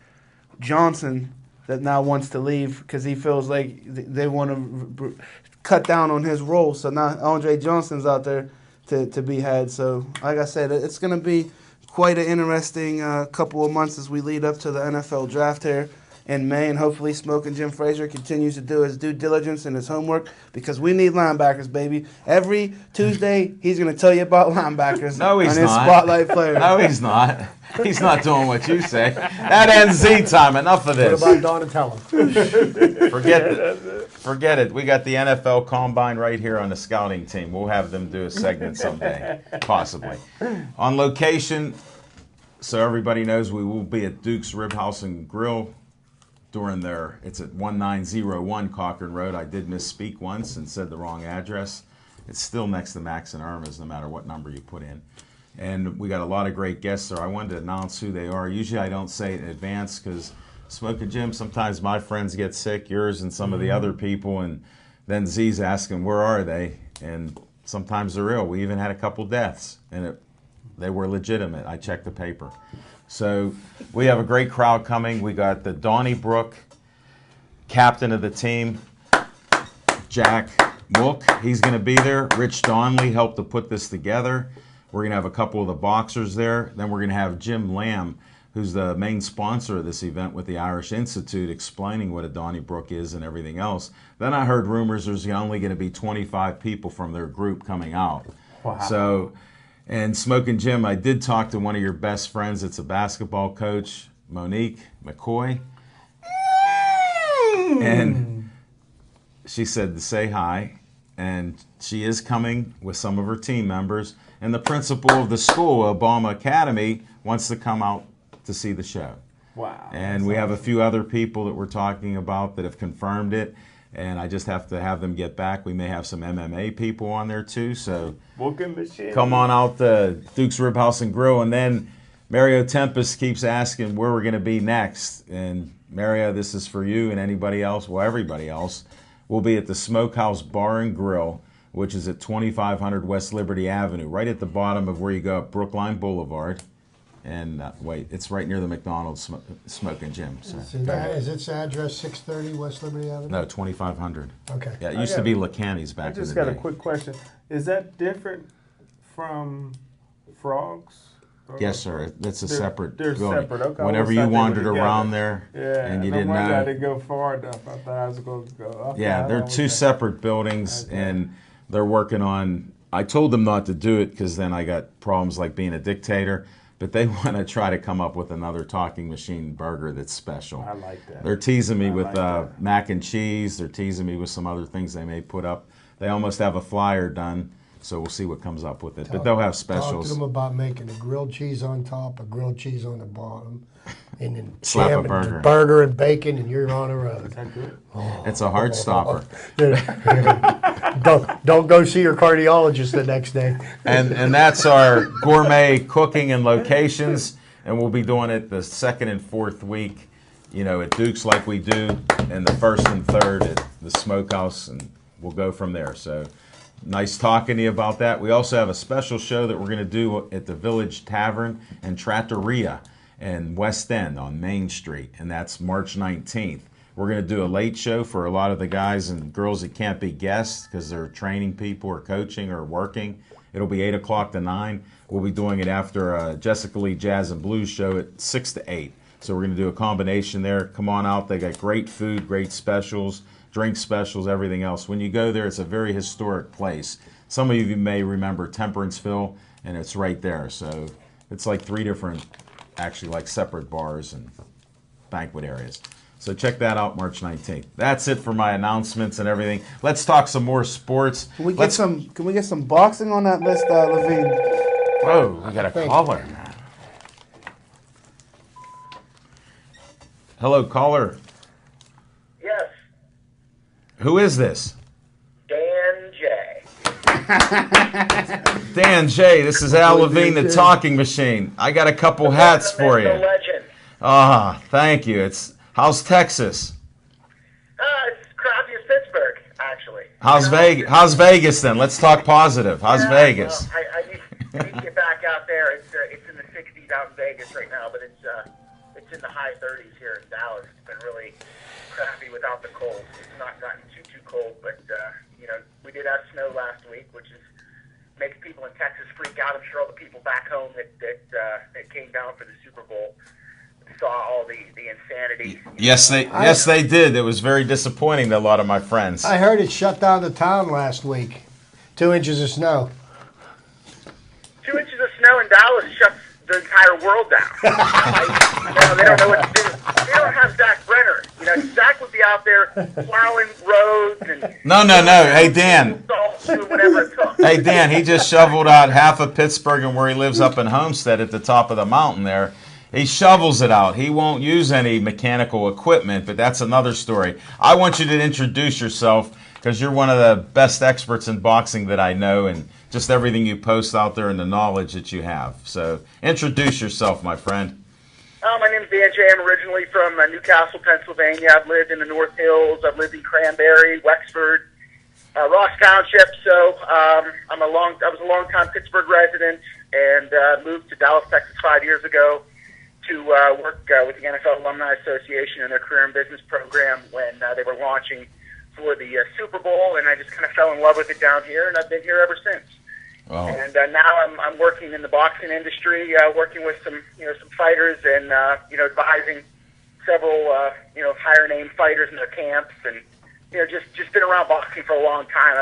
Johnson, that now wants to leave because he feels like they want to cut down on his role. So now Andre Johnson's out there to be had. So like I said, it's going to be quite an interesting couple of months as we lead up to the NFL draft here in May, and hopefully Smoking Jim Frazier continues to do his due diligence and his homework because we need linebackers, baby. Every Tuesday, he's going to tell you about linebackers. No, he's on his not. Spotlight player. No, he's not. He's not doing what you say. That ends Z time. Enough of this. What about Donatello? Forget it. We got the NFL Combine right here on the scouting team. We'll have them do a segment someday, possibly. On location, so everybody knows, we will be at Duke's Rib House and Grill during it's at 1901 Cochran Road. I did misspeak once and said the wrong address. It's still next to Max and Irma's no matter what number you put in. And we got a lot of great guests there. I wanted to announce who they are. Usually I don't say it in advance because Smoking Jim, sometimes my friends get sick, yours and some of the other people, and then Z's asking, where are they? And sometimes they're ill. We even had a couple deaths, and they were legitimate. I checked the paper. So we have a great crowd coming. We got the Donnybrook captain of the team, Jack Mook. He's going to be there. Rich Donnelly helped to put this together. We're going to have a couple of the boxers there. Then we're going to have Jim Lamb, who's the main sponsor of this event with the Irish Institute, explaining what a Donnybrook is and everything else. Then I heard rumors there's only going to be 25 people from their group coming out. Wow. So, and Smoking Jim, I did talk to one of your best friends. It's a basketball coach, Monique McCoy. And she said to say hi, and she is coming with some of her team members. And the principal of the school, Obama Academy, wants to come out to see the show. Wow. And we have a few other people that we're talking about that have confirmed it. And I just have to have them get back. We may have some MMA people on there too. So Booking machine. come on out to Duke's Rib House and Grill. And then Mario Tempest keeps asking where we're going to be next. And Mario, this is for you and anybody else, well, everybody else. We'll be at the Smokehouse Bar and Grill, which is at 2500 West Liberty Avenue, right at the bottom of where you go up Brookline Boulevard. And wait, it's right near the McDonald's Smoking Gym. So. Is its address 630 West Liberty Avenue? No, 2500. Okay. Yeah, it used to be LaCanny's back I in the just day. got a quick question. Is that different from Frogs? Or- Yes, sir. That's a They're- separate they're building. separate. Okay, I Whenever always you thought they were wandered together. around there Yeah, and you no didn't wonder I know. didn't go far enough. I thought I was going to go. Okay, Yeah, I they're always two thought- separate buildings, Okay. and they're working on. I told them not to do it because then I got problems like being a dictator. But they want to try to come up with another talking machine burger that's special. I like that. They're teasing me I with like that. mac and cheese. They're teasing me with some other things they may put up. They almost have a flyer done, so we'll see what comes up with it. But they'll have Talk to specials. them about making a grilled cheese on top, a grilled cheese on the bottom, and then Slap a jam it burger. with burger and bacon, and you're on the road. Is that good? It's a heart stopper. Don't go see your cardiologist the next day. And that's our gourmet cooking and locations, and we'll be doing it the second and fourth week, at Duke's like we do, and the first and third at the Smokehouse, and we'll go from there. So nice talking to you about that. We also have a special show that we're going to do at the Village Tavern and Trattoria in West End on Main Street, and that's March 19th. We're going to do a late show for a lot of the guys and girls that can't be guests because they're training people or coaching or working. It'll be 8 o'clock to 9. We'll be doing it after Jessica Lee Jazz and Blues show at 6 to 8. So we're going to do a combination there. Come on out. They got great food, great specials, drink specials, everything else. When you go there, it's a very historic place. Some of you may remember Temperanceville, and it's right there. So it's like 3 different, actually like separate bars and banquet areas. So check that out March 19th. That's it for my announcements and everything. Let's talk some more sports. Can we get some boxing on that list, Levine? Whoa, we got a caller. Hello, caller. Yes, Who is this? Dan J. Dan J. This is Al Levine, the talking machine. I got a couple hats for The you. legend. Ah, thank you. How's Texas? It's crappy as Pittsburgh, actually. How's Vegas? How's Vegas then? Let's talk positive. How's Yeah, Vegas? Well, I need to get back out there. It's in the 60s out in Vegas right now, but it's in the high 30s here in Dallas. It's been really crappy without the cold. It's not gotten too cold, but we did have snow last week, which makes people in Texas freak out. I'm sure all the people back home that came down for the Super Bowl saw all the insanity. Yes, they did. It was very disappointing to a lot of my friends. I heard it shut down the town last week. 2 inches of snow. 2 inches of snow in Dallas shuts the entire world down. They don't know what to do. They don't have Zach Brenner. Zach would be out there plowing roads and No. Hey, Dan. doing whatever it took. Hey, Dan, he just shoveled out half of Pittsburgh and where he lives up in Homestead at the top of the mountain there. He shovels it out. He won't use any mechanical equipment, but that's another story. I want you to introduce yourself because you're one of the best experts in boxing that I know and just everything you post out there and the knowledge that you have. So introduce yourself, my friend. My name's Dan J. I'm originally from Newcastle, Pennsylvania. I've lived in the North Hills. I've lived in Cranberry, Wexford, Ross Township. So I was a long-time Pittsburgh resident and moved to Dallas, Texas 5 years ago to work with the NFL Alumni Association and their career and business program when they were launching for the Super Bowl, and I just kind of fell in love with it down here, and I've been here ever since. Oh. And now I'm working in the boxing industry, working with some fighters and advising several higher name fighters in their camps, and just been around boxing for a long time.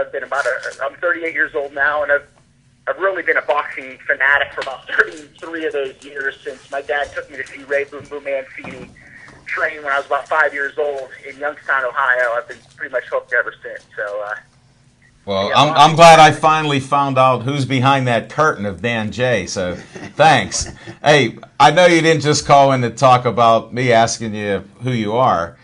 I'm 38 years old now, and I've really been a boxing fanatic for about 33 of those years since my dad took me to see Ray Boom Boom Mancini trained when I was about 5 years old in Youngstown, Ohio. I've been pretty much hooked ever since. So, Well, yeah, I'm glad I finally found out who's behind that curtain of Dan J. So thanks. Hey, I know you didn't just call in to talk about me asking you who you are.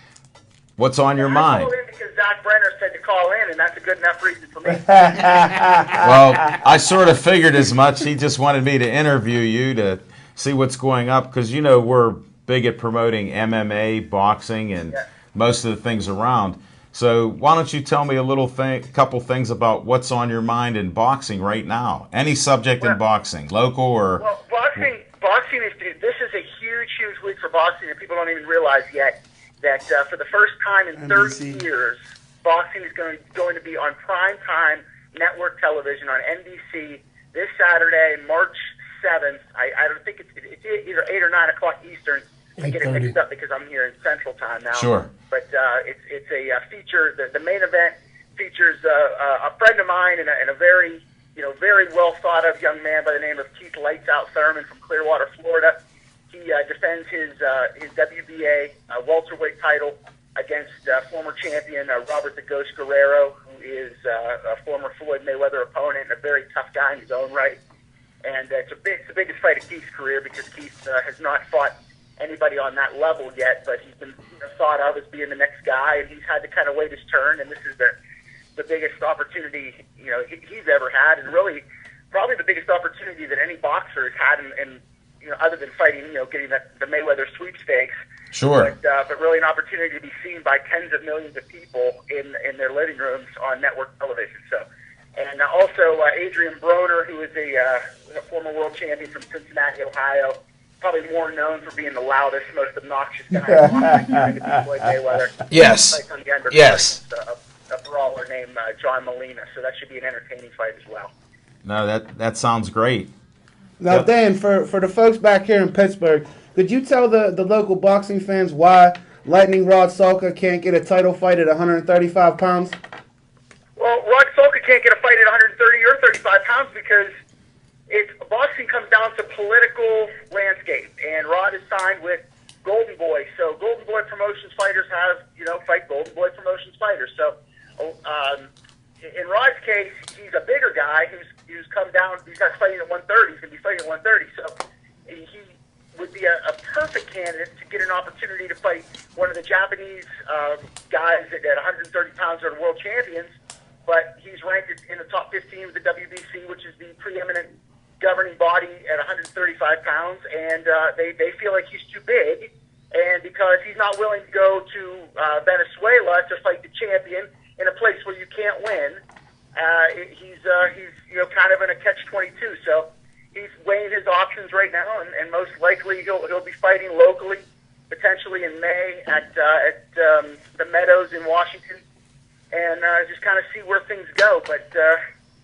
What's on your I mind? called in because Zach Brenner said to call in, and that's a good enough reason for me. Well, I sort of figured as much. He just wanted me to interview you to see what's going up because, you know, we're big at promoting MMA, boxing, and most of the things around. So why don't you tell me a couple things about what's on your mind in boxing right now? Any subject in boxing, local or... Well, boxing this is a huge week for boxing, and people don't even realize yet that for the first time in 30 years, boxing is going to be on primetime network television on NBC this Saturday, March 7th. I don't think it's either 8 or 9 o'clock Eastern. I get it mixed up because I'm here in Central Time now. Sure. But it's a feature. The main event features a friend of mine and a very well thought of young man by the name of Keith Lights Out Thurman from Clearwater, Florida. He defends his WBA welterweight title against former champion Robert the Ghost Guerrero, who is a former Floyd Mayweather opponent and a very tough guy in his own right. And it's the biggest fight of Keith's career because Keith has not fought anybody on that level yet, but he's been thought of as being the next guy, and he's had to kind of wait his turn. And this is the biggest opportunity he's ever had, and really probably the biggest opportunity that any boxer has had, in other than fighting, getting the Mayweather sweepstakes. Sure. But really an opportunity to be seen by tens of millions of people in their living rooms on network television. So, and also Adrian Broner, who is a former world champion from Cincinnati, Ohio, probably more known for being the loudest, most obnoxious guy in the Floyd Mayweather. Yes. Yes. A brawler named John Molina. So that should be an entertaining fight as well. No, that sounds great. Now, Dan, for the folks back here in Pittsburgh, could you tell the local boxing fans why Lightning Rod Salka can't get a title fight at 135 pounds? Well, Rod Salka can't get a fight at 130 or 35 pounds because boxing comes down to political landscape, and Rod is signed with Golden Boy. So Golden Boy Promotions fighters fight Golden Boy Promotions fighters. So in Rod's case, he's a bigger guy who's come down. He's not fighting at 130. He's going to be fighting at 130. So he would be a perfect candidate to get an opportunity to fight one of the Japanese guys at 130 pounds that are world champions. But he's ranked in the top 15 with the WBC, which is the preeminent governing body at 135 pounds, and they feel like he's too big, and because he's not willing to go to Venezuela to fight the champion in a place where you can't win, he's kind of in a catch-22. So he's weighing his options right now, and most likely he'll be fighting locally, potentially in May at the Meadows in Washington, and just kind of see where things go. But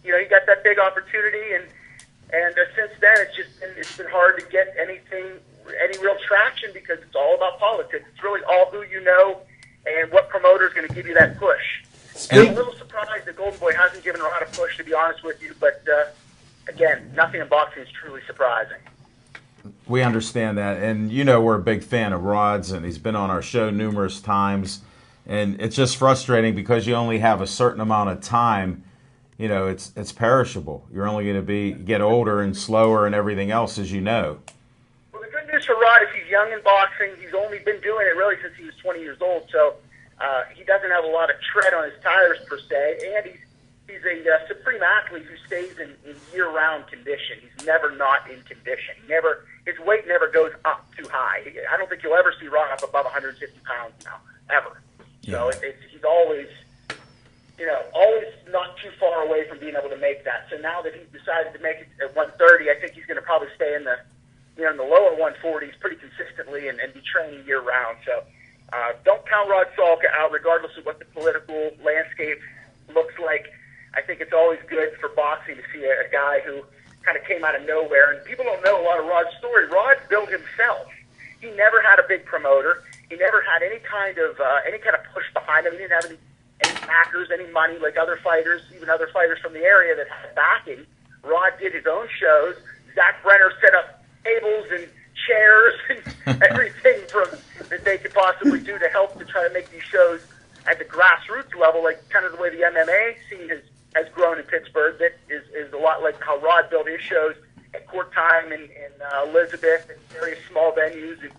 he got that big opportunity, and since then, it's been hard to get any real traction because it's all about politics. It's really all who you know and what promoter is going to give you that push. I'm a little surprised that Golden Boy hasn't given Rod a push, to be honest with you. But again, nothing in boxing is truly surprising. We understand that, and we're a big fan of Rod's, and he's been on our show numerous times. And it's just frustrating because you only have a certain amount of time. It's perishable. You're only going to get older and slower and everything else, as you know. Well, the good news for Rod is he's young in boxing. He's only been doing it really since he was 20 years old, so he doesn't have a lot of tread on his tires per se. And he's a supreme athlete who stays in year-round condition. He's never not in condition. His weight never goes up too high. I don't think you'll ever see Rod up above 150 pounds now, ever. Yeah. So he's always not too far away from being able to make that. So now that he's decided to make it at 130, I think he's going to probably stay in the lower 140s pretty consistently and be training year round. So don't count Rod Salka out, regardless of what the political landscape looks like. I think it's always good for boxing to see a guy who kind of came out of nowhere. And people don't know a lot of Rod's story. Rod built himself. He never had a big promoter. He never had any kind of push behind him. He didn't have any backers, any money like other fighters, even other fighters from the area that had backing. Rod did his own shows. Zach Brenner set up tables and chairs and everything from that they could possibly do to help to try to make these shows at the grassroots level, like kind of the way the MMA scene has grown in Pittsburgh. That is a lot like how Rod built his shows at Court Time and Elizabeth and various small venues and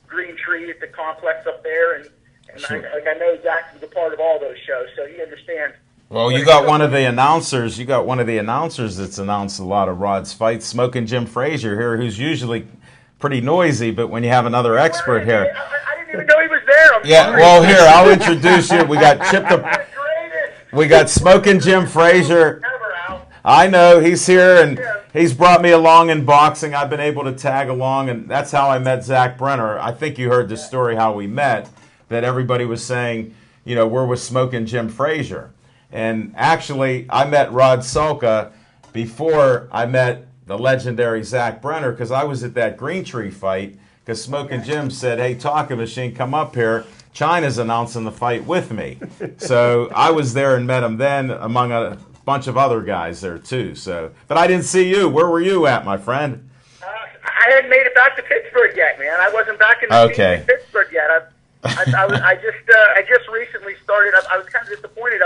Green Tree at the complex up there. And Sure. I know Zach was a part of all those shows, so he understands. Well, you got one of the announcers. You got one of the announcers that's announced a lot of Rod's fights, Smoking Jim Frazier here, who's usually pretty noisy, but when you have another expert here. I didn't even know he was there. I'm Yeah, sorry. well, here, I'll introduce you. We got Chip the... The greatest. We got Smoking Jim Frazier. Ever, Al. I know, he's here, and he's brought me along in boxing. I've been able to tag along, and that's how I met Zach Brenner. I think you heard the story how we met, that everybody was saying, you know, we're with Smoking Jim Frazier. And actually, I met Rod Sulka before I met the legendary Zach Brenner, because I was at that Green Tree fight, because Smoking Jim said, hey, Talking Machine, come up here. China's announcing the fight with me. So I was there and met him then, among a bunch of other guys there too. So, but I didn't see you. Where were you at, my friend? I hadn't made it back to Pittsburgh yet, man. I wasn't back in the Okay. in Pittsburgh yet. I just recently started. I was kind of disappointed.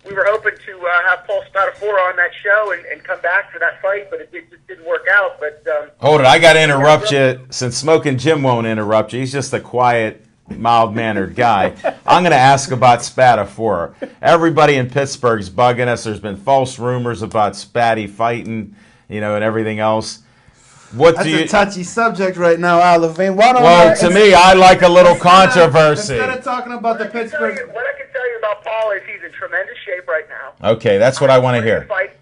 We were hoping to have Paul Spadafora on that show and come back for that fight, but it just didn't work out. But Hold it, I got to interrupt you since Smoking Jim won't interrupt you. He's just a quiet, mild-mannered guy. I'm going to ask about Spadafora. Everybody in Pittsburgh's bugging us. There's been false rumors about Spatty fighting, you know, and everything else. What That's do you? a touchy subject right now, Al Levine. Why don't Well, to me, I like a little controversy. Instead of talking about the what I Pittsburgh, can tell you about Paul is he's in tremendous shape right now. Okay, that's what I want to hear. Fight.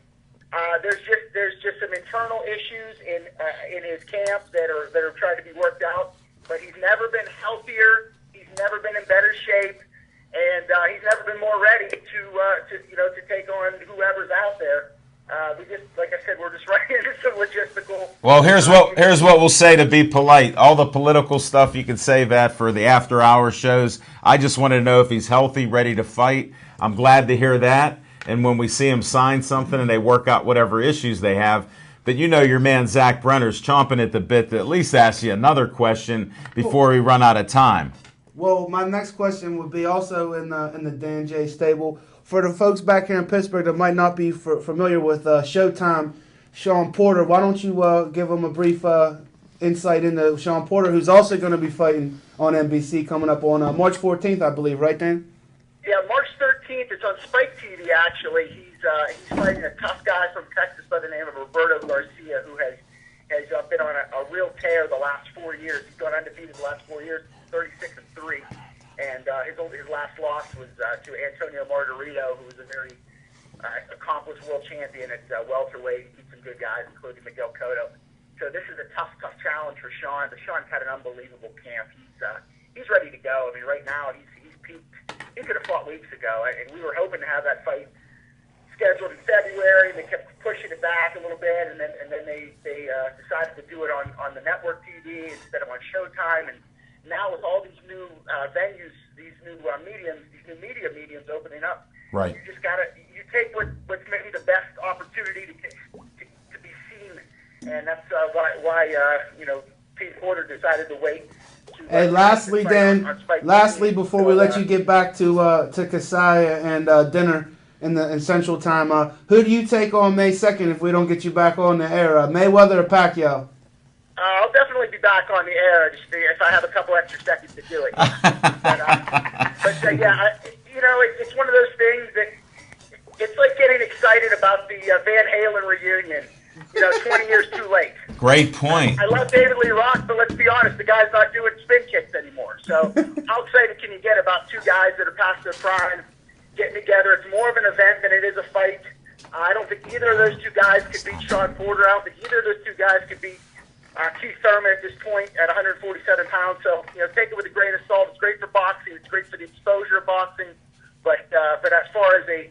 There's just some internal issues in his camp that are trying to be worked out. But he's never been healthier. He's never been in better shape, and he's never been more ready to take on whoever's out there. We just, like I said, we're just running into some logistical. Well, here's what we'll say to be polite. All the political stuff you can save that for the after-hour shows. I just want to know if he's healthy, ready to fight. I'm glad to hear that. And when we see him sign something and they work out whatever issues they have, but you know your man Zach Brenner's chomping at the bit to at least ask you another question before we run out of time. well, my next question would be also in the Dan J stable. For the folks back here in Pittsburgh that might not be familiar with Showtime, Sean Porter, why don't you give them a brief insight into Sean Porter, who's also going to be fighting on NBC coming up on March 14th, I believe, right, Dan? Yeah, March 13th. It's on Spike TV, actually. He's fighting a tough guy from Texas by the name of Roberto Garcia, who has been on a real tear the last 4 years. He's gone undefeated the last 4 years, 36-3. And his last loss was to Antonio Margarito, who was a very accomplished world champion at welterweight. He beat some good guys, including Miguel Cotto. So this is a tough challenge for Sean. But Sean's had an unbelievable camp. He's ready to go. I mean, right now he's peaked. He could have fought weeks ago, and we were hoping to have that fight scheduled in February. They kept pushing it back a little bit, and then they decided to do it on the network TV instead of on Showtime. And now with all these new venues, these new media mediums opening up, Right. you just you take what's maybe the best opportunity to be seen, and that's why Pete Porter decided to wait. Hey, lastly, Dan, before we let you get back to Kasaya and dinner in Central Time, who do you take on May 2nd if we don't get you back on the air? Mayweather or Pacquiao? I'll definitely be back on the air just if I have a couple extra seconds to do it. It's one of those things that it's like getting excited about the Van Halen reunion. 20 years too late. Great point. I love David Lee Roth, but let's be honest, the guy's not doing spin kicks anymore. So how excited can you get about two guys that are past their prime getting together? It's more of an event than it is a fight. I don't think either of those two guys could beat Sean Porter. I don't think either of those two guys could beat Keith Thurman at this point at 147 pounds. So, take it with a grain of salt. It's great for boxing. It's great for the exposure of boxing. But as far as a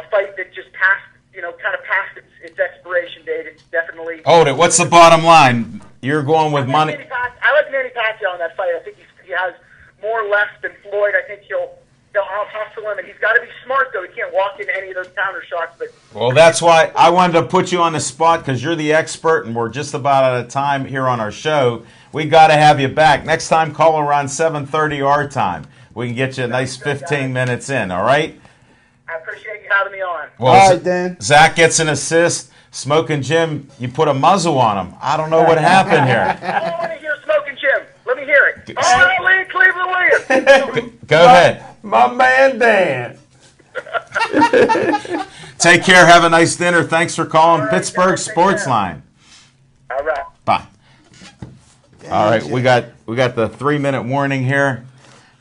fight that just passed, kind of past its expiration date, it's definitely... Hold it. What's the bottom line? You're going with money. I like Manny Pacquiao in that fight. I think he has more left than Floyd. I think he'll out-hustle him, and he's got to be smart, though. He can't walk into any of those counter shots. But Well, that's why I wanted to put you on the spot, because you're the expert, and we're just about out of time here on our show. we got to have you back. Next time, call around 7:30 our time. We can get you a nice 15 minutes in, all right? I appreciate you having me on. Well, All right, Dan. Zach gets an assist. Smoking Jim, you put a muzzle on him. I don't know what happened here. Oh, let me hear Smoking Jim. Let me hear it. All right, Lee Cleveland Williams. Go ahead. My man Dan. Take care. Have a nice dinner. Thanks for calling All right, Pittsburgh guys, take Sports care. Line. All right. Bye. All right, we got the 3-minute warning here.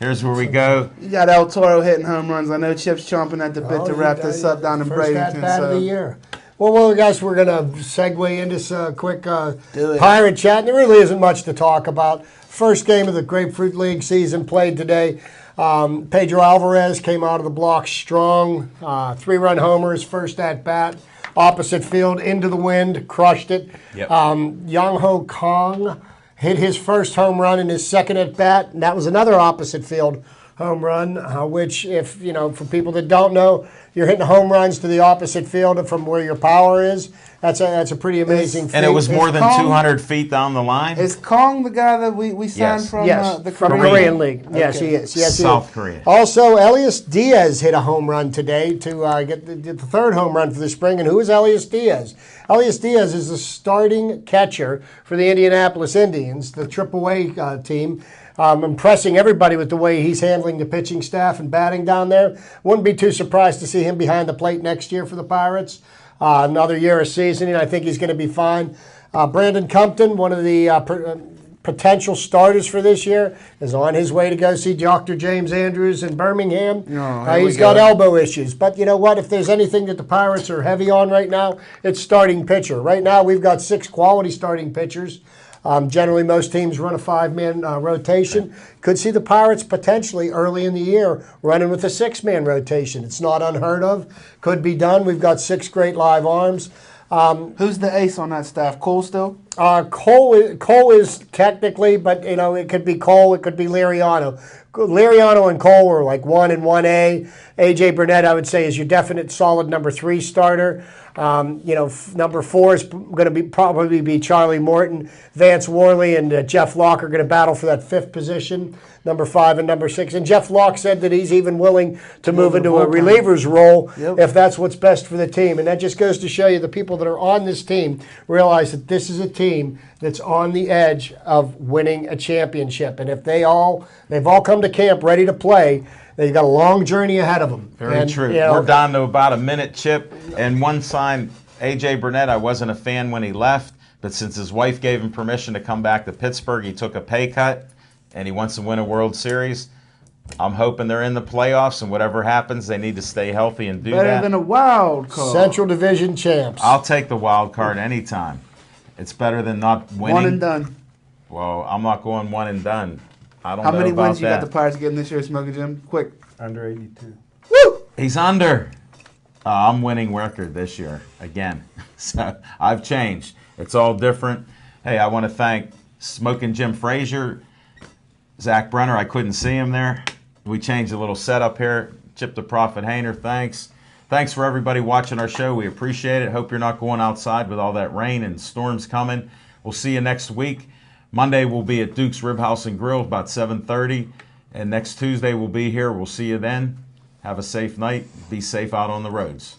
Here's where we go. You got El Toro hitting home runs. I know Chip's chomping at the bit to Oh, wrap he- this up down in first Bradenton. at-bat of the So year. Well, guys, we're going to segue into some quick Do it. Pirate chat. And there really isn't much to talk about. First game of the Grapefruit League season played today. Pedro Alvarez came out of the block strong. 3-run homers, first at bat. Opposite field, into the wind, crushed it. Yep. Young Ho Kong hit his first home run in his second at bat, and that was another opposite field home run, which, if you know, for people that don't know, you're hitting home runs to the opposite field from where your power is. That's a pretty amazing feat. And it was more than Kong- 200 feet down the line. is Kong the guy that we signed Yes. from Yes, the from Korean? Korean League. Yes, Okay. he is. Yes, he South is. Korea. Also, Elias Diaz hit a home run today to get the third home run for the spring. And who is Elias Diaz? Elias Diaz is the starting catcher for the Indianapolis Indians, the AAA team. Impressing everybody with the way he's handling the pitching staff and batting down there. Wouldn't be too surprised to see him behind the plate next year for the Pirates. Another year of seasoning. I think he's going to be fine. Brandon Compton, one of the potential starters for this year, is on his way to go see Dr. James Andrews in Birmingham. here we He's got go. elbow issues. But you know what? If there's anything that the Pirates are heavy on right now, it's starting pitcher. Right now, we've got 6 quality starting pitchers. Generally, most teams run a 5-man rotation. Could see the Pirates potentially early in the year running with a 6-man rotation. It's not unheard of. Could be done. We've got 6 great live arms. Who's the ace on that staff? Cole still? Cole is technically, but you know it could be Cole, it could be Liriano. Liriano and Cole were like 1 and 1A. AJ Burnett, I would say, is your definite solid number 3 starter. Number 4 is going to probably be Charlie Morton. Vance Worley and Jeff Locke are going to battle for that 5th position, number 5 and number 6. And Jeff Locke said that he's even willing to move into a reliever's role if that's what's best for the team. And that just goes to show you the people that are on this team realize that this is a team that's on the edge of winning a championship. And if they've all come to camp ready to play, they've got a long journey ahead of them. Very true. We're down to about a minute, Chip. And one sign, A.J. Burnett, I wasn't a fan when he left, but since his wife gave him permission to come back to Pittsburgh, he took a pay cut, and he wants to win a World Series. I'm hoping they're in the playoffs, and whatever happens, they need to stay healthy and do Better that. than a wild card. Central Division champs. I'll take the wild card anytime. It's better than not winning. One and done. Well, I'm not going one and done. I don't How know many about wins you that. got the Pirates getting this year, Smoking Jim? Quick. Under 82. He's under. I'm winning record this year again. So I've changed. It's all different. Hey, I want to thank Smoking Jim Frazier, Zach Brenner. I couldn't see him there. We changed a little setup here. Chip the Prophet Hainer, thanks. Thanks for everybody watching our show. We appreciate it. Hope you're not going outside with all that rain and storms coming. We'll see you next week. Monday we'll be at Duke's Rib House and Grill about 7:30. And next Tuesday we'll be here. We'll see you then. Have a safe night. Be safe out on the roads.